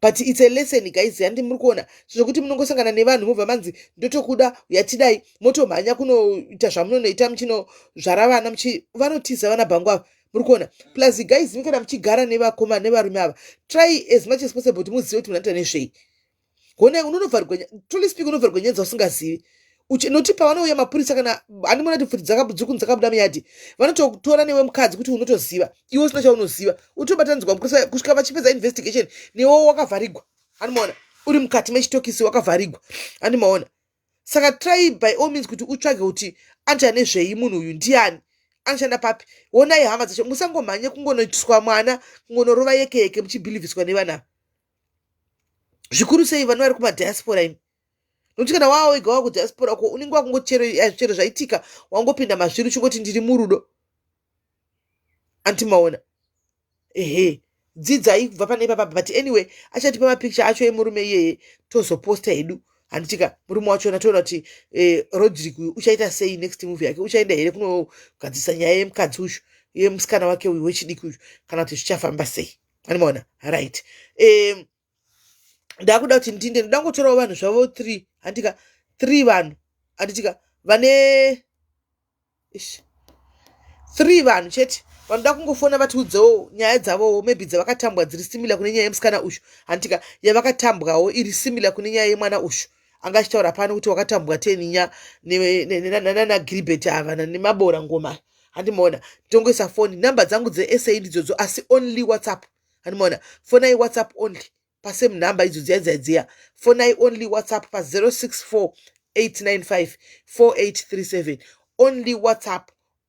S1: But it's a lesson guys handi muri kuona zvokuti munongosangana nevanhu mobva manzi ndotokuda yatidai motomhanya kunoita zvamunonoita muchino zvaravana vanotiza vana bhangu ava muri kuona plus guys mikana muchigara nevakomana nevarume ava try as much as possible kuti muzive kuti munoita nezvei gone unobva truly speak unobva rwenyenza usingazivi noti pavanouya mapurisa kana handi munati pfuti dzakabudzukunzi dzakabuda muyadhi vanototora newe mukadzi kuti unotoziva iwe usina chaunoziva utobatanzwa mupurisa kusvika vachipedza investigation newewo wakavharigwa handimaona uri mukati mechitokisi wakavharigwa handimaona saka try by all means kuti utsvage kuti anja nezvei munhu uyu ndiani anoshanda papi onai hama dzacho musangomhanye kungonotiswa mwana kungonorova yeke yeke muchibhilivhiswa nevana zvikuru sei vano vari kumadiaspora imi nokuti kana wawo wega wako kudhiaspora ko unenge wakungochero zvaitika wangopinda mazviri uchingoti ndiri murudo antimaona ehe dzidzai kubva pane ipapa but anyway achatipa mapicture acho emurume iyeye tozoposta hedu handitika murume wachona toona kuti Rodrick uyu uchaita sei next movie yake uchaenda here kunogadzisa nyaya yemukadzi uyu yemusikana wake uyu wechidiki uyu kana kuti zvichafamba sei animaona right ndakuda kuti ndinde ndangotorawo vanhu zvavo 3 handika 3 vanhu handitika vane 3 vanhu chete vanoda kungofona vatiudzewo nyaya dzavowo maybe dzavakatambwa dziri simila kune nyaya yemusikana ushu handitika yavakatambwawo iri simila kune nyaya yemwana ushu anga achitaura pano kuti wakatambwa 10 nana Gilbert ava nemabora ngoma handimaona ndongoisa foni namba dzangu dze-SA ndidzodzo asi only WhatsApp handimaona fonai WhatsApp only pasame number idzo dziya fonai only WhatsApp pa 064 895 4837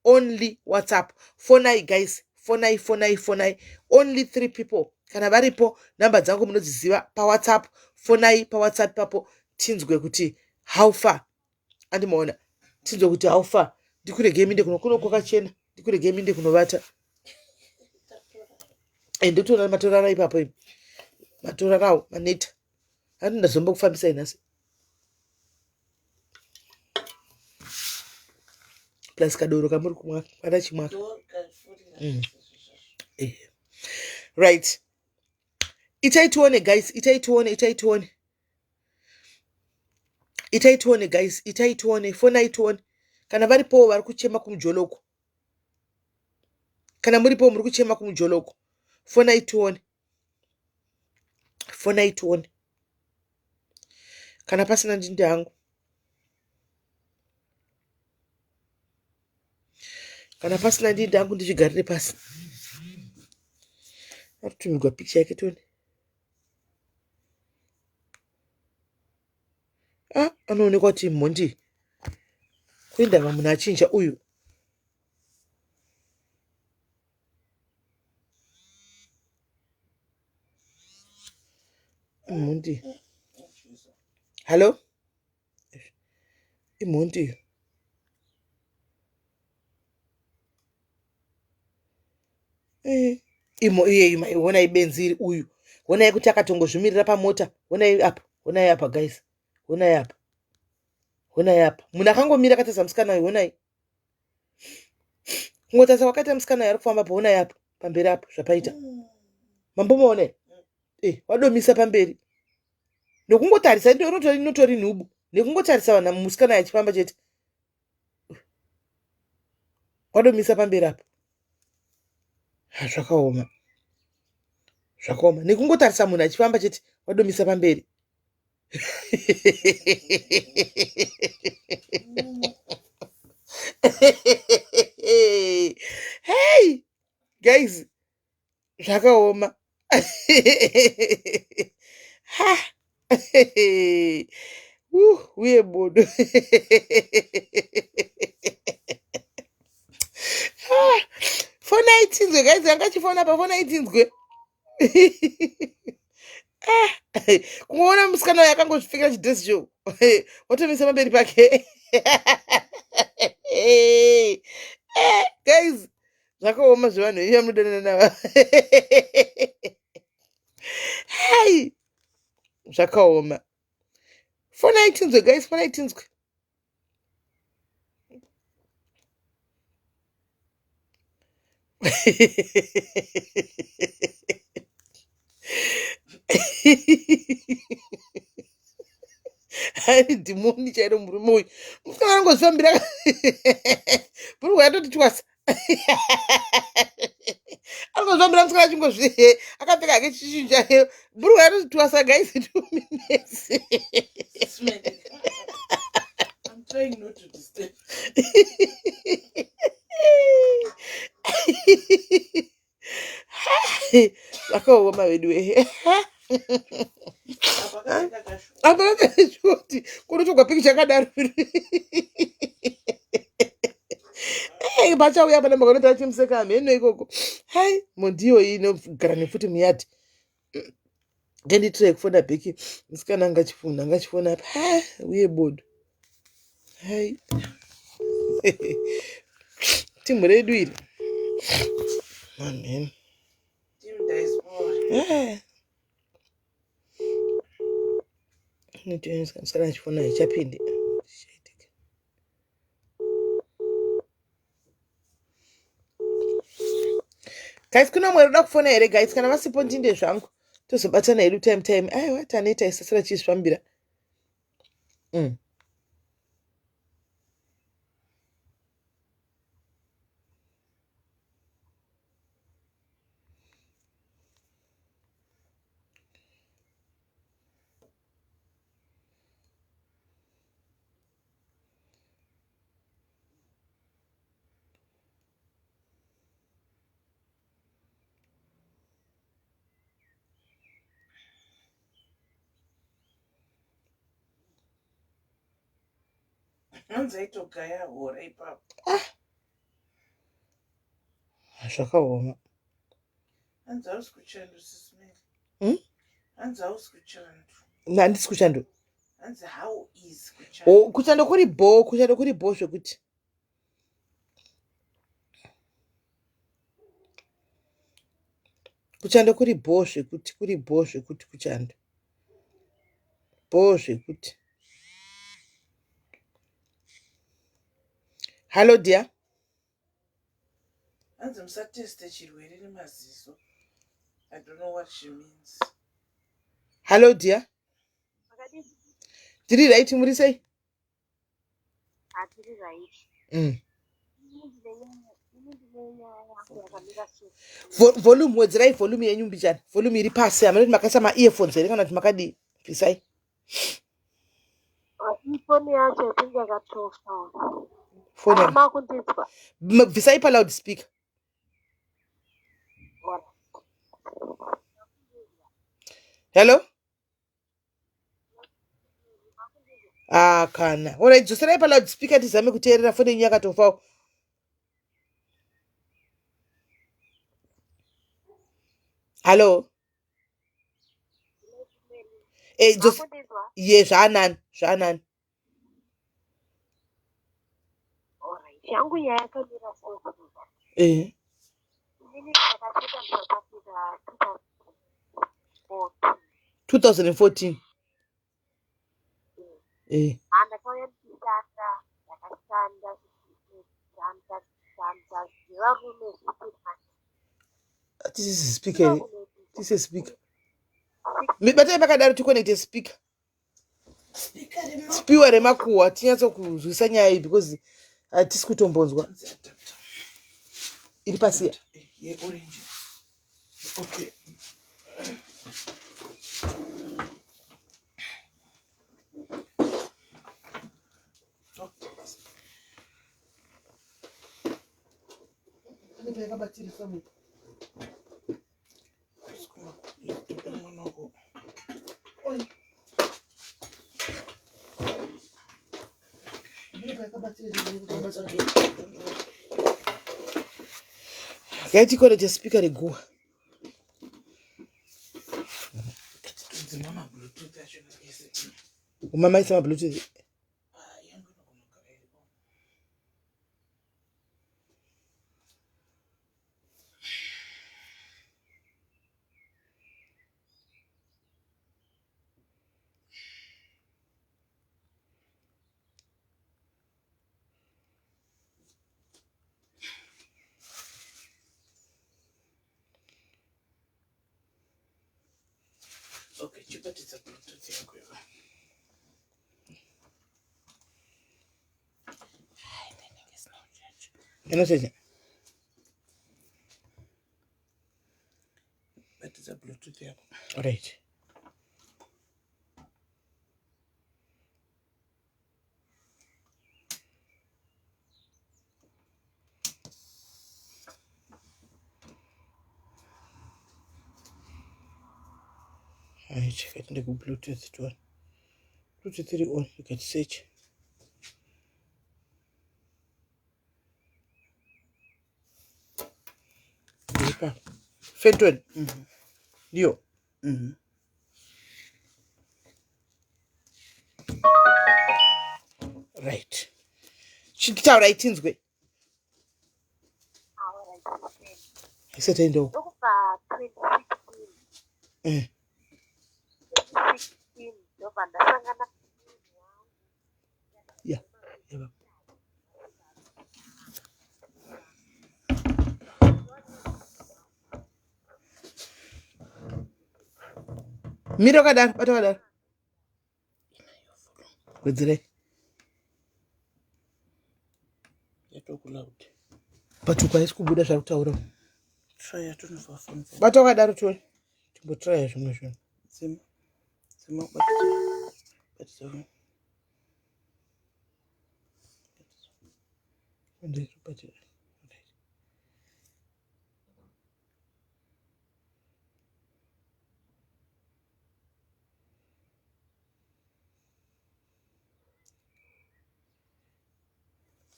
S1: only WhatsApp fonai guys fonai only 3 people kana varipo namba dzangu munodziziva pa WhatsApp fonai pa WhatsApp papo tinzwe kuti how far andimaona tinzwe kuti how far ndikurege minde kuno kwakachena ndikurege minde kunovata ndotoona matorara ipapo matorarawo maneta handi ndazomba kufambisa inhasi plus kadoro kamuri kumwaka kana chimwaka right itaitione guys itaitione guys itaitione fonaitione kana varipo vari kuchema kumujoloko kana muripo muri kuchema kumujoloko fonaitione kana pasina ndindi hangu ndichigarire pasi atumirwa picture yake toni anoonekwa kuti mhondi kuindava munhu achinja uyu imhondi halo imhondi honai benzi uyu honai kuti akatongozvimirira pamota honai apa guys honai apa munhu akangomira akatasa musikana uyu honai kungotasa kwakaita musikana uyu ari kufamba po honai apa pamberi apo zvapaita mambomaonai wadomisa pamberi nokungotarisa notori nhubu nekungotarisa vanhu musikana uyu achifamba chete wadomisa pamberi apo zvakaoma nekungotarisa munhu achifamba chete wadomisa pamberi hey guys zvakaoma uye bodo fona itinzwe guys angachifona pa fona itinzwe Kuona musikana yakangozvipfeka chidresi cho watomisa pamberi pake. Guys, zvakaoma zvevanhu iya munodanana nava. Hai, zvakaoma. Fona itinzwe guys, fona itinzwe. Hai dhimoni chairo murume uyu. Musikana angozvifambira. Bhurugwa yatoti twasa. Angozvifambira musikana achingozvi akapfeka hake chinhu chake. Bhurugwa yatoti twasa guys. 2 minutes.
S3: I'm trying not to disturb.
S1: Zvakaoma Veduwee. Apa vakashoti kunotogwa piki chakadaro. Pachauya pana makanoti achimuseka hameno ikoko. Hai, mondiyo iyi inogara nefuti muyadhi. Ndenditirei kufona bheki musikana angachifona apa. Uye bodo. Hai. Timu redu iri. Amen.
S3: Team diaspora.
S1: Musikana achifona hichapindi. Guys, kuna mwe roda kufona here guys, kana vasipo ndinde zvangu tozobatana hedu time. Aiwa taneta isasira chizvambira.
S3: Hanzi aitogaya hora ipapo.
S1: Zvakaoma.
S3: Hanzi hausi kuchando SIS MELLY. Hanzi hausi kuchando.
S1: Handisi kuchando.
S3: Hanzi how is kuchando.
S1: Kuchando kuri bo zvekuti. Kuchando kuri bo zvekuti kuchando. Bo zvekuti. Hello dear.
S3: Hanzi musateste chirwere nemaziso. I don't know what she means.
S1: Hello dear. Did right muri sei?
S2: Atiri right.
S1: Volume wedzrai volume yenyu mbichana. Volume iri pasi amunoti makasa ma earphones here kana kuti makadi pisai.
S2: Phone yacho itinge yakatofa.
S1: Phone
S2: Ama kundizwa.
S1: Bvisai pa loudspeaker. Hello? Kana. Alright, dzoserai pa loudspeaker tizame kuteerera phone yenyu yakatofawo. Hello? Just yes, zvanani.
S2: Alright. Yangu yakamira soko. Ini ndakapita ndakapita
S1: 2014.
S2: Andakauya ndikashanda ndakashanda varume
S1: This is speaker. This is speaker. Batai pakadaro tikonekte speaker. Spiwa remakuwa tinyatso kuzwisa nyaya iyi because hatisi kutombonzwa. Iri pasi.
S3: Orange. Okay.
S1: Gaiti kone che speaker reguwa. Mama is my Bluetooth.
S3: Okay, chipatidza Bluetooth yako iwe.
S1: Inocheza.
S3: Chipatidza Bluetooth yako.
S1: Alright. I check it in the Bluetooth to one. Bluetooth 3 on, you can search. Fenton. Dio. Right. Chitaura itinzwe. Isete ndo.
S4: Ndokubva 2016 ndobva ndasangana
S1: Yeah. Yeah. Mira kadar, bata kadar. Wedzere.
S3: Yatokuloud.
S1: Patuka isikubuda zvakutaura.
S3: Try yatonova phone.
S1: Bata kadar to. Timbotry zvimwe zvinhu.
S3: Sima but so.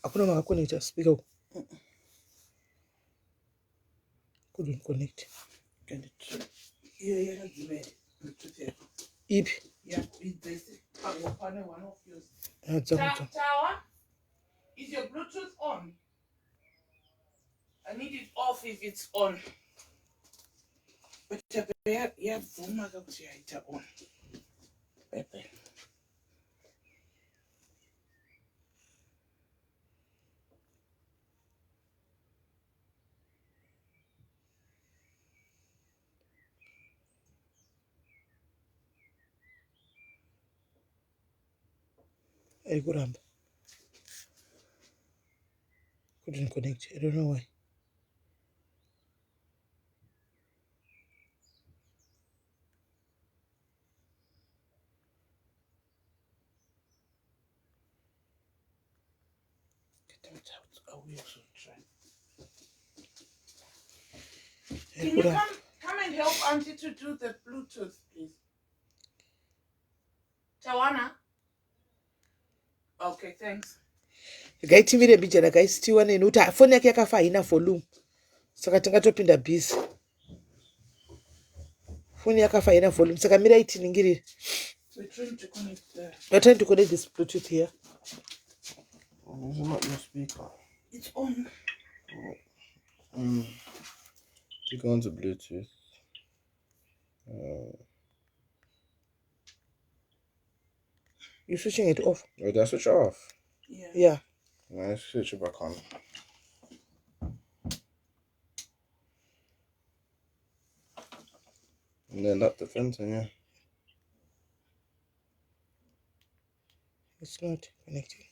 S1: Hakuna makakonekta speaker. Couldn't connect.
S3: Can it try? Yeah, Bluetooth yako.
S1: Ipi?
S3: Yeah, this is one of yours.
S1: Tower,
S3: is your Bluetooth on? I need it off if it's on. But yeah, vuma kakuthi yaita on. Pepe.
S1: Kuramba. Couldn't connect. I don't know why.
S3: Get it out. I will also try.
S1: Can
S3: you come and help Auntie to do the Bluetooth, please? Tawana? Okay, thanks.
S1: Gaitivire bija rakaisitiwa nekuti foni yake yakafa haina volume. Saka tingatopinda busy. Foni yakafa haina volume. Saka mira itiningirire.
S3: We're trying to connect there.
S1: We're trying to connect this Bluetooth here.
S5: Oh, it's not your speaker.
S3: It's on.
S5: You go onto Bluetooth.
S1: You're switching it off.
S5: Oh, did I switch it off?
S3: Yeah.
S1: Yeah.
S5: Let's switch it back on. And then that defense, yeah.
S1: It's not connecting.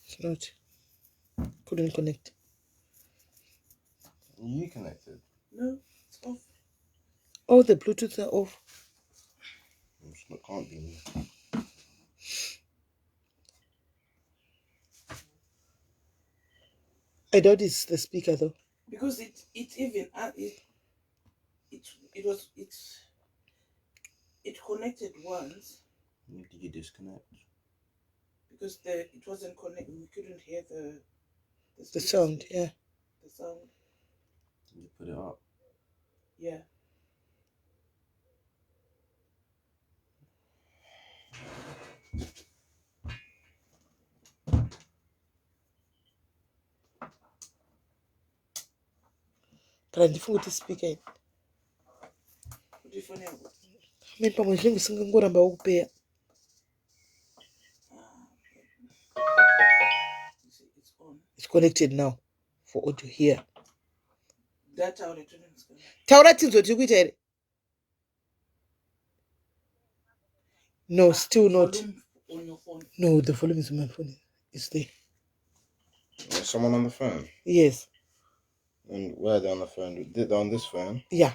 S1: It's not. Couldn't connect.
S5: You connected?
S3: No, it's off.
S1: Oh, the Bluetooth are off.
S5: It can't be.
S1: I doubt it's the speaker though.
S3: Because it connected once.
S5: Did you disconnect?
S3: Because it wasn't connected. We couldn't hear the
S1: sound, yeah.
S3: The sound.
S5: You put it up.
S3: Yeah.
S1: Kana ndifunga kuti speaker
S3: Kuti phone yangu.
S1: mimi pamwe zvinhu singangoramba kupeya.
S3: It's on.
S1: It's connected now for audio here.
S3: Data or electronics.
S1: Taura tinzo tiri kuita here. No, still not.
S3: Volume on your phone.
S1: No, the volume is on my phone. It's there.
S5: There's someone on the phone.
S1: Yes.
S5: And where are they on the phone? They're on this phone.
S1: Yeah.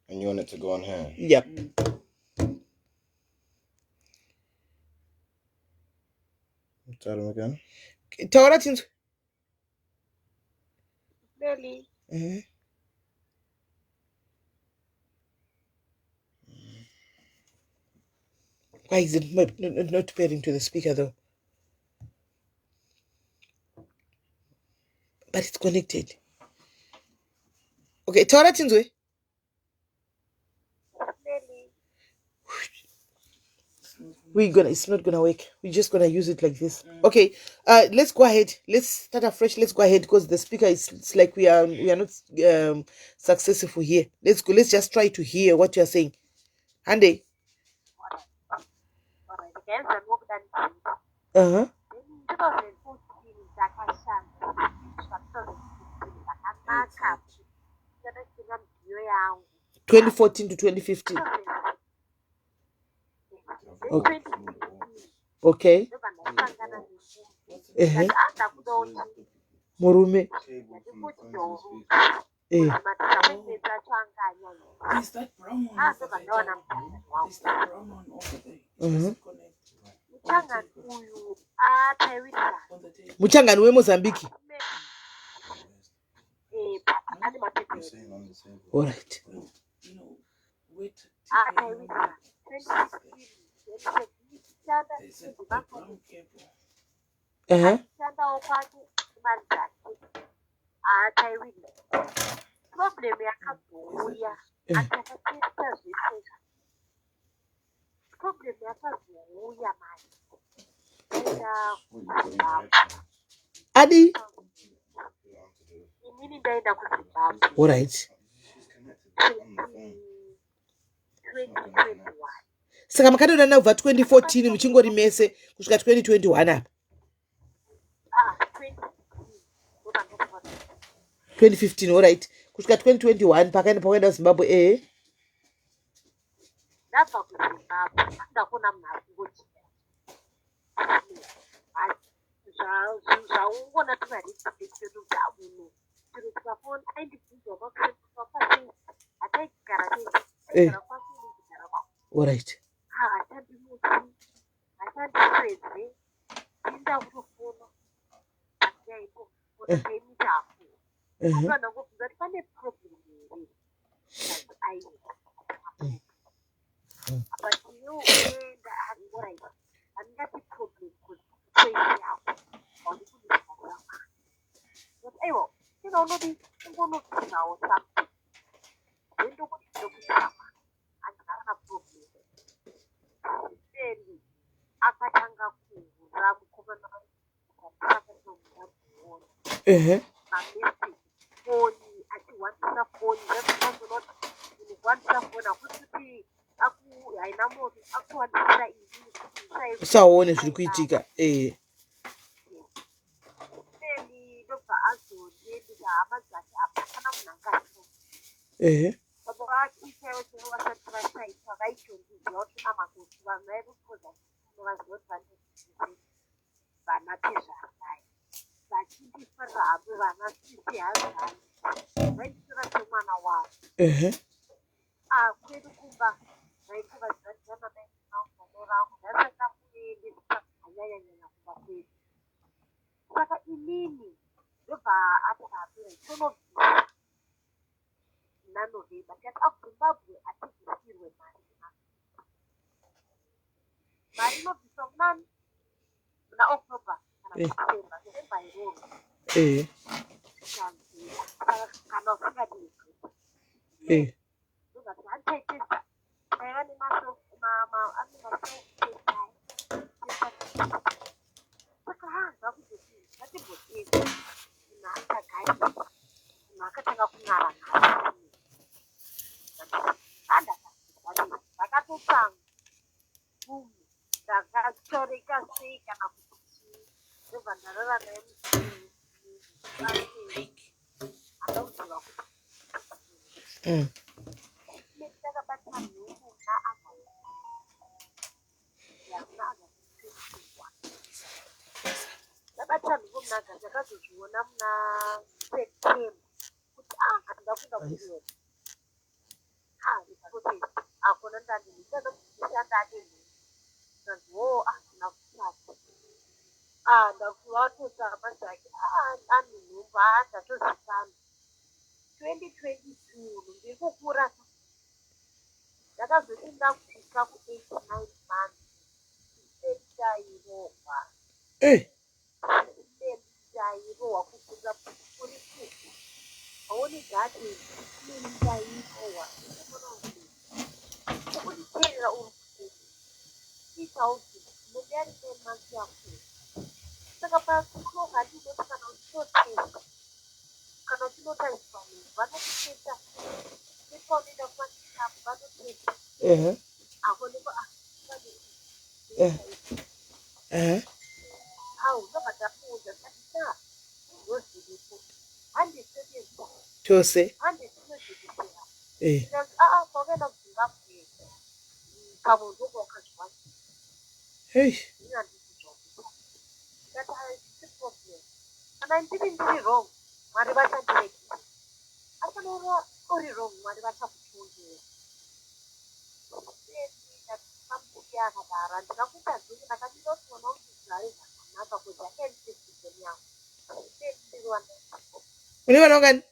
S5: And you want it to go on here.
S1: Yep.
S5: Tell them again.
S1: Taura tinzo.
S2: Really?
S1: Why is it not pairing to the speaker though? But it's connected. Okay, Taura tinzo.
S2: Really?
S1: It's not gonna work. We're just gonna use it like this. Okay, let's go ahead. Let's start afresh. Let's go ahead because the speaker it's like we are not successful here. Let's go. Let's just try to hear what you are saying. Hande.
S2: Alright, again, I work that.
S1: Uh-huh.
S2: In 2014, Zakashan,
S1: 2014 to 2015. Okay. Murume.
S3: Is that brown one? Is that brown one over there? On the table.
S1: Muchangani weMozambique. All right.
S3: You know, wait. There's a brown cable.
S1: Uh-huh.
S2: Problem yakazouya akakapedza zvese problem yakazouya manje
S1: Adi.
S2: inini ndaenda kuZimbabwe
S1: All right.
S2: 2021
S1: Saka makatoda nabva 2014 muchingori mese kusvika 2021 apa. 2015 all right. Kusvika 2021 pakaenda Zimbabwe
S2: ndabva kuZimbabwe ndakona munhu akungoti zvaungona tivarepetedu zvauno chiro chikafona aindibvunza vakapasei hataigara teigara kwasi inigara kwako
S1: all right.
S2: hachandimuti hachandiswedze inda kutofona aimbootaimitambo kana ngobvunza kuti pane problem here but you uenda alright handingati problem choice yako haudi kundisaaaa but aiwa ina unodi ungonobvunzawo something ndendokuti ndokutama handingana problem then akatanga kuvhura mukomana akatongaakuona mamessage foni achiwandisa foni zvazinazonoti unogwandisa foni hakuti kuti haina moto akuwandisira izvi
S1: usaone zviri kuitika
S2: then ndobva azondiendesa hama dzake hapana munhu angaio baba vake chaivo chaivo vasati vasaita vaitondiziva kuti namagoti vanhu vaikukoza vaziva kuti vandizive vana pezvarai vachindifarira havo vana sisi hazvai vaindisira semwana wavo kwedu kumba vaikuvazivaziva namainaaumane vangu ndasaka kuendesa hanyanyanyanya kumba kwedu saka inini ndobva atapera tonobvisa nanovhemba tikati akuzimbabwe atibvisirwe mari inobviswa muna october kana december november iroro
S1: Eh. Eh. Chose. Eh. Hey. Uliona ngani?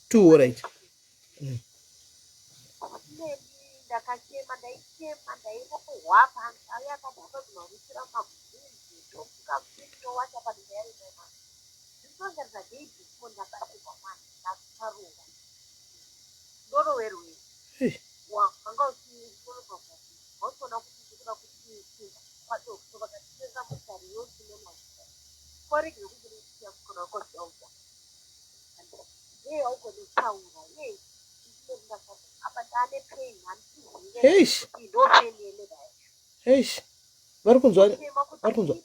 S1: Two, right. Hey. Eish. Eish. Vari kunzwa? Vari kunzwa?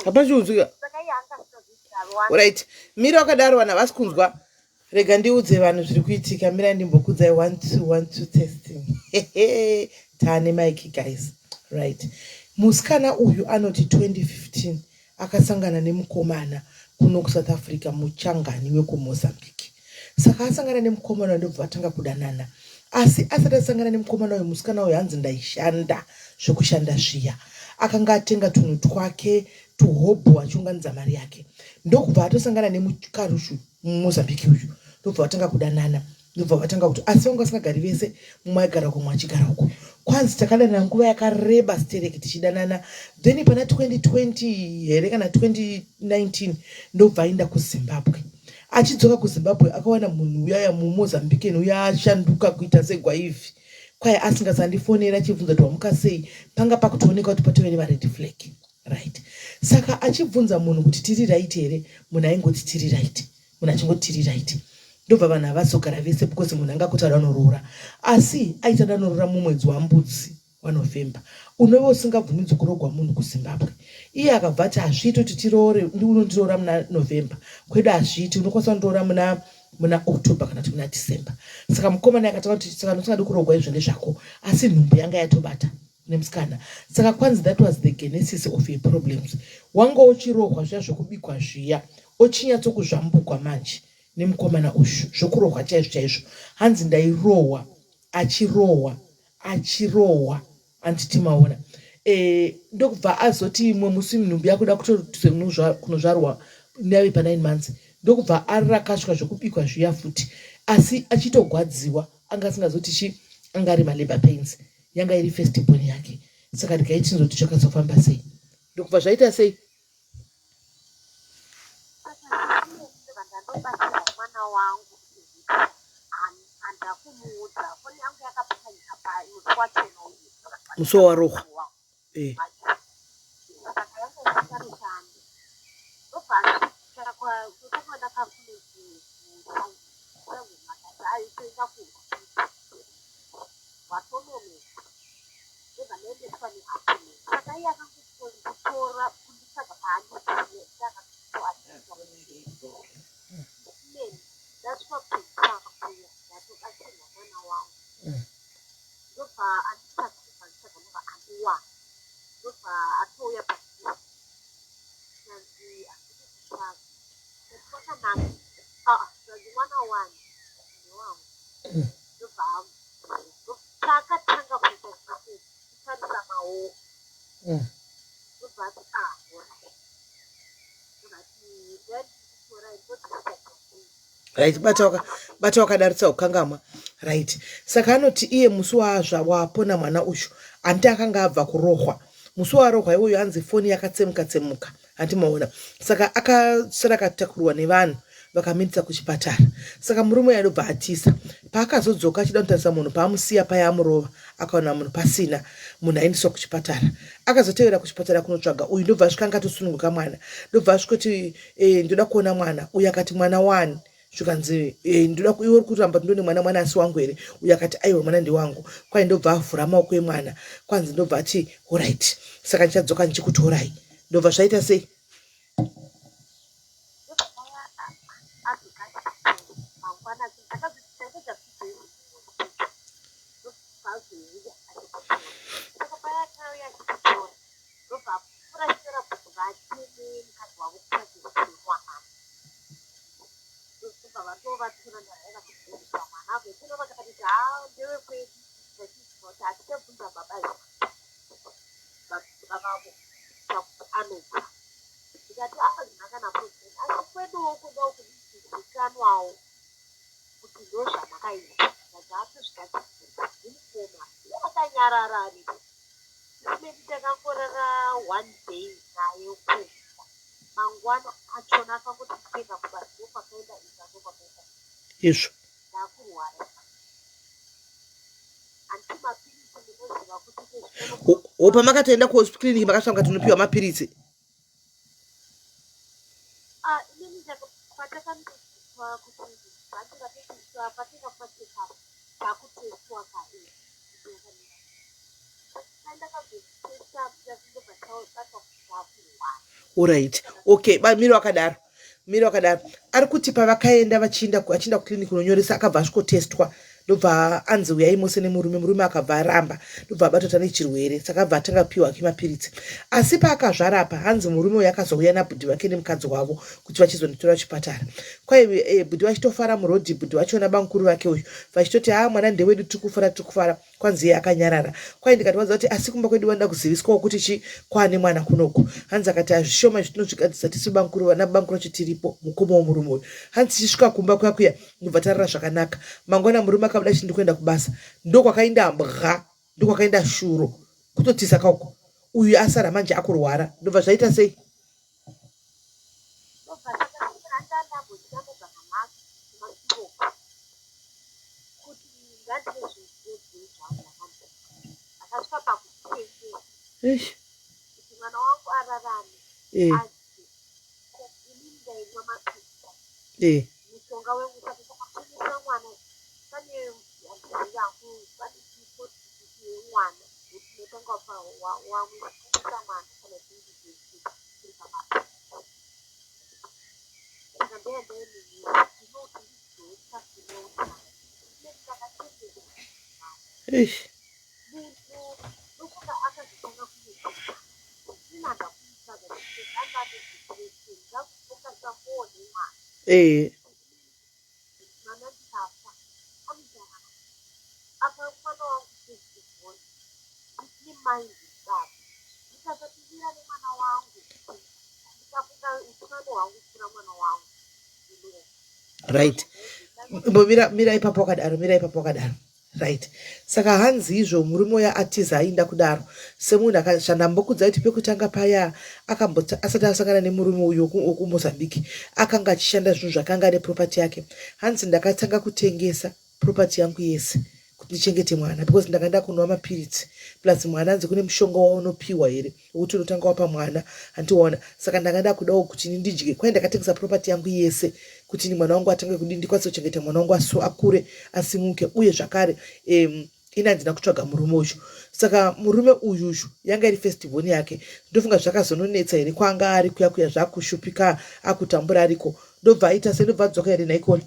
S1: Hapachiudzika. Right. Mira wakadaro vana vasi kunzwa. Rega ndiudze vanhu zviri kuitika. Mira ndimbokudzai 1 2 1 2 testing. Tane Mike guys. Right. Musikana uyu anoti 2015 akasangana nemukomana kuno kuSouth Africa muchangani wekuMozambique. Saka asangana nemukomana ndobva atanga kudanana. Asi asati asangana nemukomana uyu musikana uyu hanzi ndaishanda zvokushanda zviya. Akanga atenga tunhu twake tuhobho achiunganidza mari yake. Ndokubva atosangana nemukarushu muMozambique uyu. Ndobva vatanga kudanana. Ndobva vatanga kuti asi vanga vasingagari vese mumwe aigara kumwe achigara uko. Kwanzi takadanana nguva yakareba stereki tichidanana. Then pana 2020 here kana 2019 ndobva aenda kuZimbabwe. Achidzoka kuZimbabwe akawana munhu uyaya muMozambique uya ashanduka kuita segwaivi. Kwai asingasandifonera achibvunza kuti wamuka sei, panga pakutooneka kuti patove nevared flag. Right. Saka achibvunza munhu kuti tiri right here, munhu aingoti tiri right. Munhu achingoti tiri right. Ndobva vanhu havazogara vese because munhu angakuti adanoroora. Asi aita danoroora mumwedzi waMbudzi waNovember. Unove usingabvumidzwi kurogwa munhu kuZimbabwe. Iye akabva ati hazviiti kuti tiroore, unondiroora muna November. Kwedu hazviiti, unokwanisa kundiroora muna October kana kuti muna December. Saka mukomana akataura kuti saka ndosingadi kurogwa izvo ndezvako, asi nhumbu yanga yatobata nemusikana. Saka kwanzi that was the genesis of your problems. Wanga uchirohwa zviya zvokubikwa zviya, ochinyatsokuzvambukwa manje. nemukomana ushu zvokurohwa chaizvo chaizvo. Hanzi ndairohwa achirohwa anditi maona. Ndokubva azoti imwe musi nhumbi yakuda kunozvarwa nave pa9 months ndokubva arakashwa zvokubikwa zviya futi, asi achitogwadziwa anga asingazoti chi, anga ari malabor pains, yanga iri first born yake. Saka ndikaitinzoti zvakazofamba sei, ndokubva zvaita sei. Musi warohwa right, bata wakadaritsa ukangamwa right. Saka anoti iye musi wapona mwana ushu andi akanga abva kurohwa. Musi warohwa iwoyo hanzi foni yakatsemuka tsemuka andimaona. Saka akasara akatakurwa nevanhu vakamuendesa kuchipatara. Saka murume anobva atisa paakazodzoka achida kutarisa munhu paamusiya paya amurova, akaona munhu pasina, munhu aendeswa kuchipatara. Akazotevera kuchipatara kunotsvaga uyu, ndobva asvika angatosununguka mwana, ndobva asvikoti ndoda kuona mwana uyu, akati mwana wani, zvikanzi ndoda iwe uri kuramba ndone mwana asi wangu here, uyu akati aiwa mwana ndiwangu. Kwai ndobva avhura maoko emwana, kwanzi ndobva ati alright, saka ndichadzoka ndichikutorai. Ndobva zvaita sei. Izvo opa makatoenda kuhospitalini makasvanga tinopiwa mapiritsi. Alright, okay, miri wakadaro ari kuti pavakaenda vachienda kuclinic kunonyoresa akabva asvikotestwa, ndobva anzi uyai mose nemurume akabva aramba, ndobva abatota nechirwere, saka abva atanga piwa mapiritsi. Asi paakazvarapa hanzi murume uyu akazouya nabhudhi wake nemukadzi wavo kuti vachizonditora kuchipatara. Kwai bhudhi vachitofara murodhi, bhudhi vachona bamukuru vake uyu vachitoti mwana ndewedu tikufara, kwanzi iye akanyarara. Kwai ndikatiwadza kuti asi kumba kwedu vanoda kuziviswawo kuti chi kwaane mwana kunoku. Hanzi akati zvishoma zvitinozvigadzisa tisu bamukuru vana bamukuru vacho tiripo, mukoma womurume uyu. Hanzi tichisvika kumba kwakuya ndobva tarara zvakanaka. Mangwana murume akabuda chindi kuenda kubasa, ndokwakaenda mbwa, ndokwakaenda shuro, kutotisa kauko. Uyu asara manje akurwara, ndobva zvaita sei. Right. Mira ipapo wakadaro. Right. Saka hanzi izvo murume uya atiza ainda kudaro. Semunhu akashanda kuti pekutanga paya asati asangana nemurume uyu wokuMozambique akanga achishanda zvinhu zvakanga neproperty yake. Hanzi ndakatanga kutengesa property yangu yese kuti ndichengete mwana because ndakanda kunwa mapiritsi plus mwana hanzi kune mushonga waunopiwa here wekuti unotanga wapa mwana handiwaona. Saka ndakanda kudawo kuti ndidye kwai ndakatengesa property yangu yese kuti ni mwana wangu atange kudini ndikwanise kuchengeta mwana wangu akure asimuke uye zvakare ini handina kutsvaga murume uyu. Saka murume uyu yanga iri festival yake. Ndofunga zvakazononetsa here kwanga ari kuya zvakushupika akutambura ariko ndobva aita ndobva adzoka here naikoni.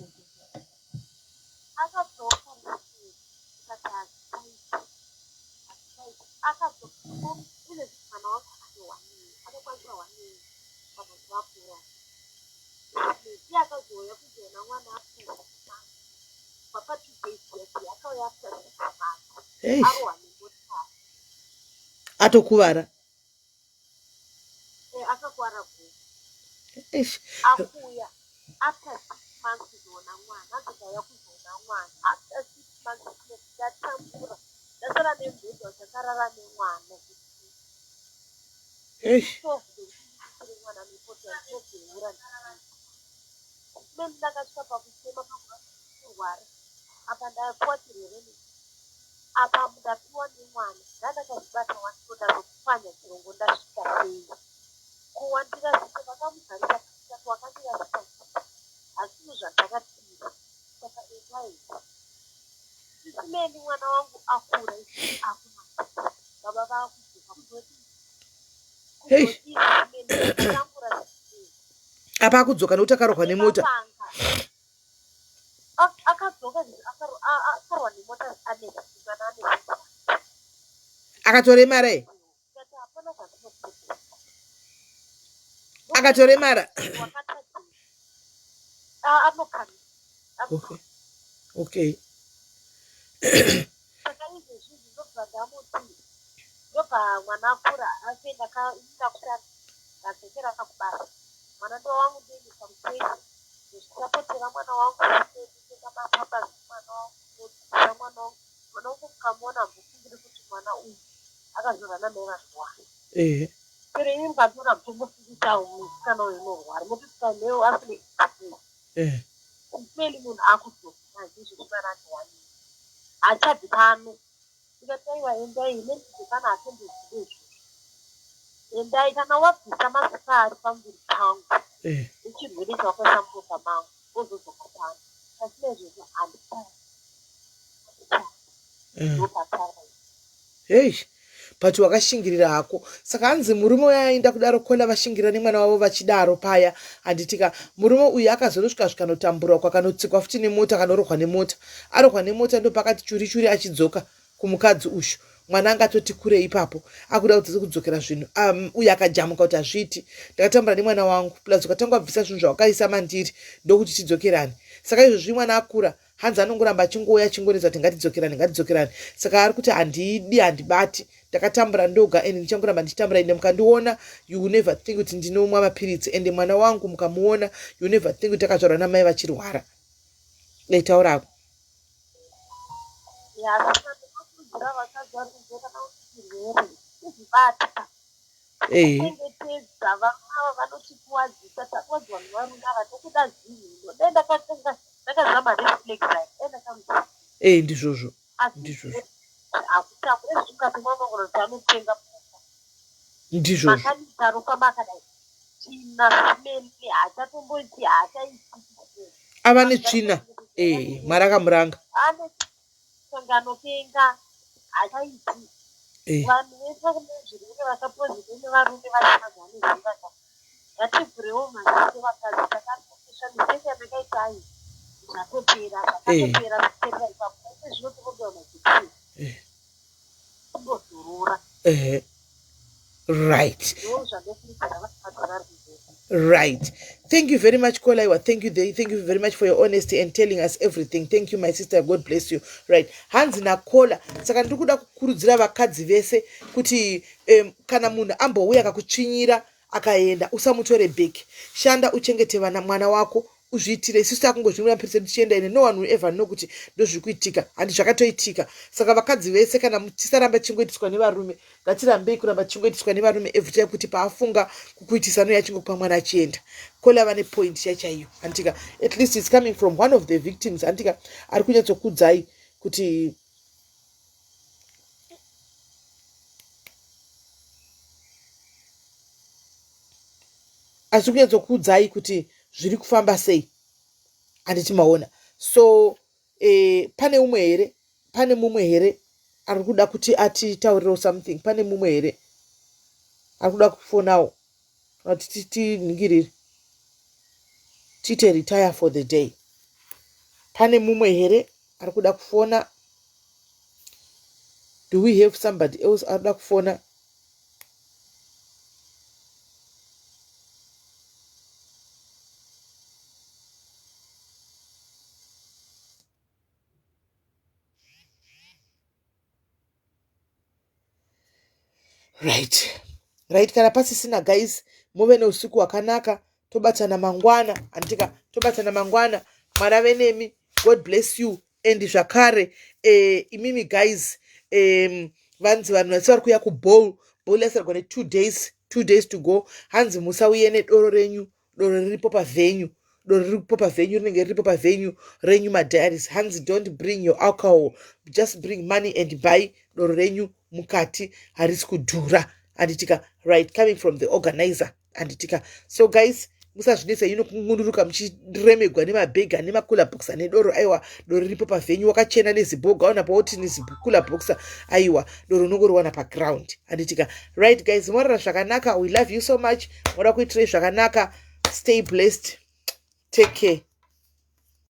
S1: Atokuvara. Apa akudzoka nekuti akarogwa nemota. Akatoremara akatoremara. Okay. Hey, but wakashingirira hako. Saka hanzi murume uya aenda kudaro kola vashingirira nemwana wavo vachidaro paya. Handitika murume uyu akazorosvika zvikanotambura kwakanotsikwa futi nemota kanorogwa nemota. Arogwa nemota ndo pakati churi achidzoka kumukadzi ushu. Mwana angatoti kure ipapo. Akuda kuti kudzokera zvinhu. Uyu akajamuka kuti azviti. Ndakatambura nemwana wangu. Plus ukatanga kubvisa zvinhu zvawakaisa mandiri ndokuti tidzokerane. Saka izvozvi mwana akura. Hanzi anongoramba achingouya achingonetsa kuti ngatidzokerane. Saka ari kuti handibati. Ndakatambura ndoga ende ndichangoramba ndichitambura ende mukandiona you never think kuti ndinomwa mapiritsi ende mwana wangu mukamuona you never think kuti akazvarwa namai vachirwara. Taurapo. Ndizvozvo. Ava netsvina. Marakamuranga. Right. Right. Thank you very much, Kolaiwa. Thank you very much for your honesty and telling us everything. Thank you, my sister. God bless you. Right. Hands na kola. Saka ndikuda kukurudzira vakadzi vese kuti kana munhu ambouya akakutsvinyira akaenda usamutore bheki. Shanda uchengete mwana wako. Uzviitire isusu takungozvinura percent tichienda ine. No one will ever know kuti ndozviri kuitika handi zvakatoitika. Saka vakadzi vese kana tisaramba chingoitiswa nevarume ngatirambei kuramba chingoitiswa nevarume every time kuti paafunga kukuitisa no yachingopa mwana achienda. Kola vane point yachaiyo handika at least it's coming from one of the victims handika ari kunyatsokudzai kuti asi kunyatsokudzai kuti zviri kufamba sei handiti maona. So pane mumwe here ari kuda kuti atitaurirawo something. Pane mumwe here ari kuda kufonawo kuti tiningirire tite retire for the day. Pane mumwe here ari kuda kufona. Do we have somebody else ari kuda kufona? Right, kana pasisina guys, muve neusiku hwakanaka, tobatana mangwana, andika tobatana mangwana, mwana venemi, God bless you, and zvakare, imimi guys, vanzi vanhu vari kuya kubowl lesarwa ne 2 days to go, hanzi musauye nedoro renyu, doro riripo pavenue, rinenge riripo pavenue renyu madiaries. Hanzi don't bring your alcohol, just bring money and buy doro renyu mukati harisi kudhura anditika. Right, coming from the organizer anditika. So guys, musazvinetsa ino kungunduruka muchiremegwa nemabhegi ane makula box ane doro. Aiwa, doro riripo pavenue, wakachena nezibhoga ona paoti nezikula box. Aiwa, doro nongoriwana paground anditika. Right guys, morara zvakanaka. We love you so much. Mora kuitirei zvakanaka. Stay blessed. Take care.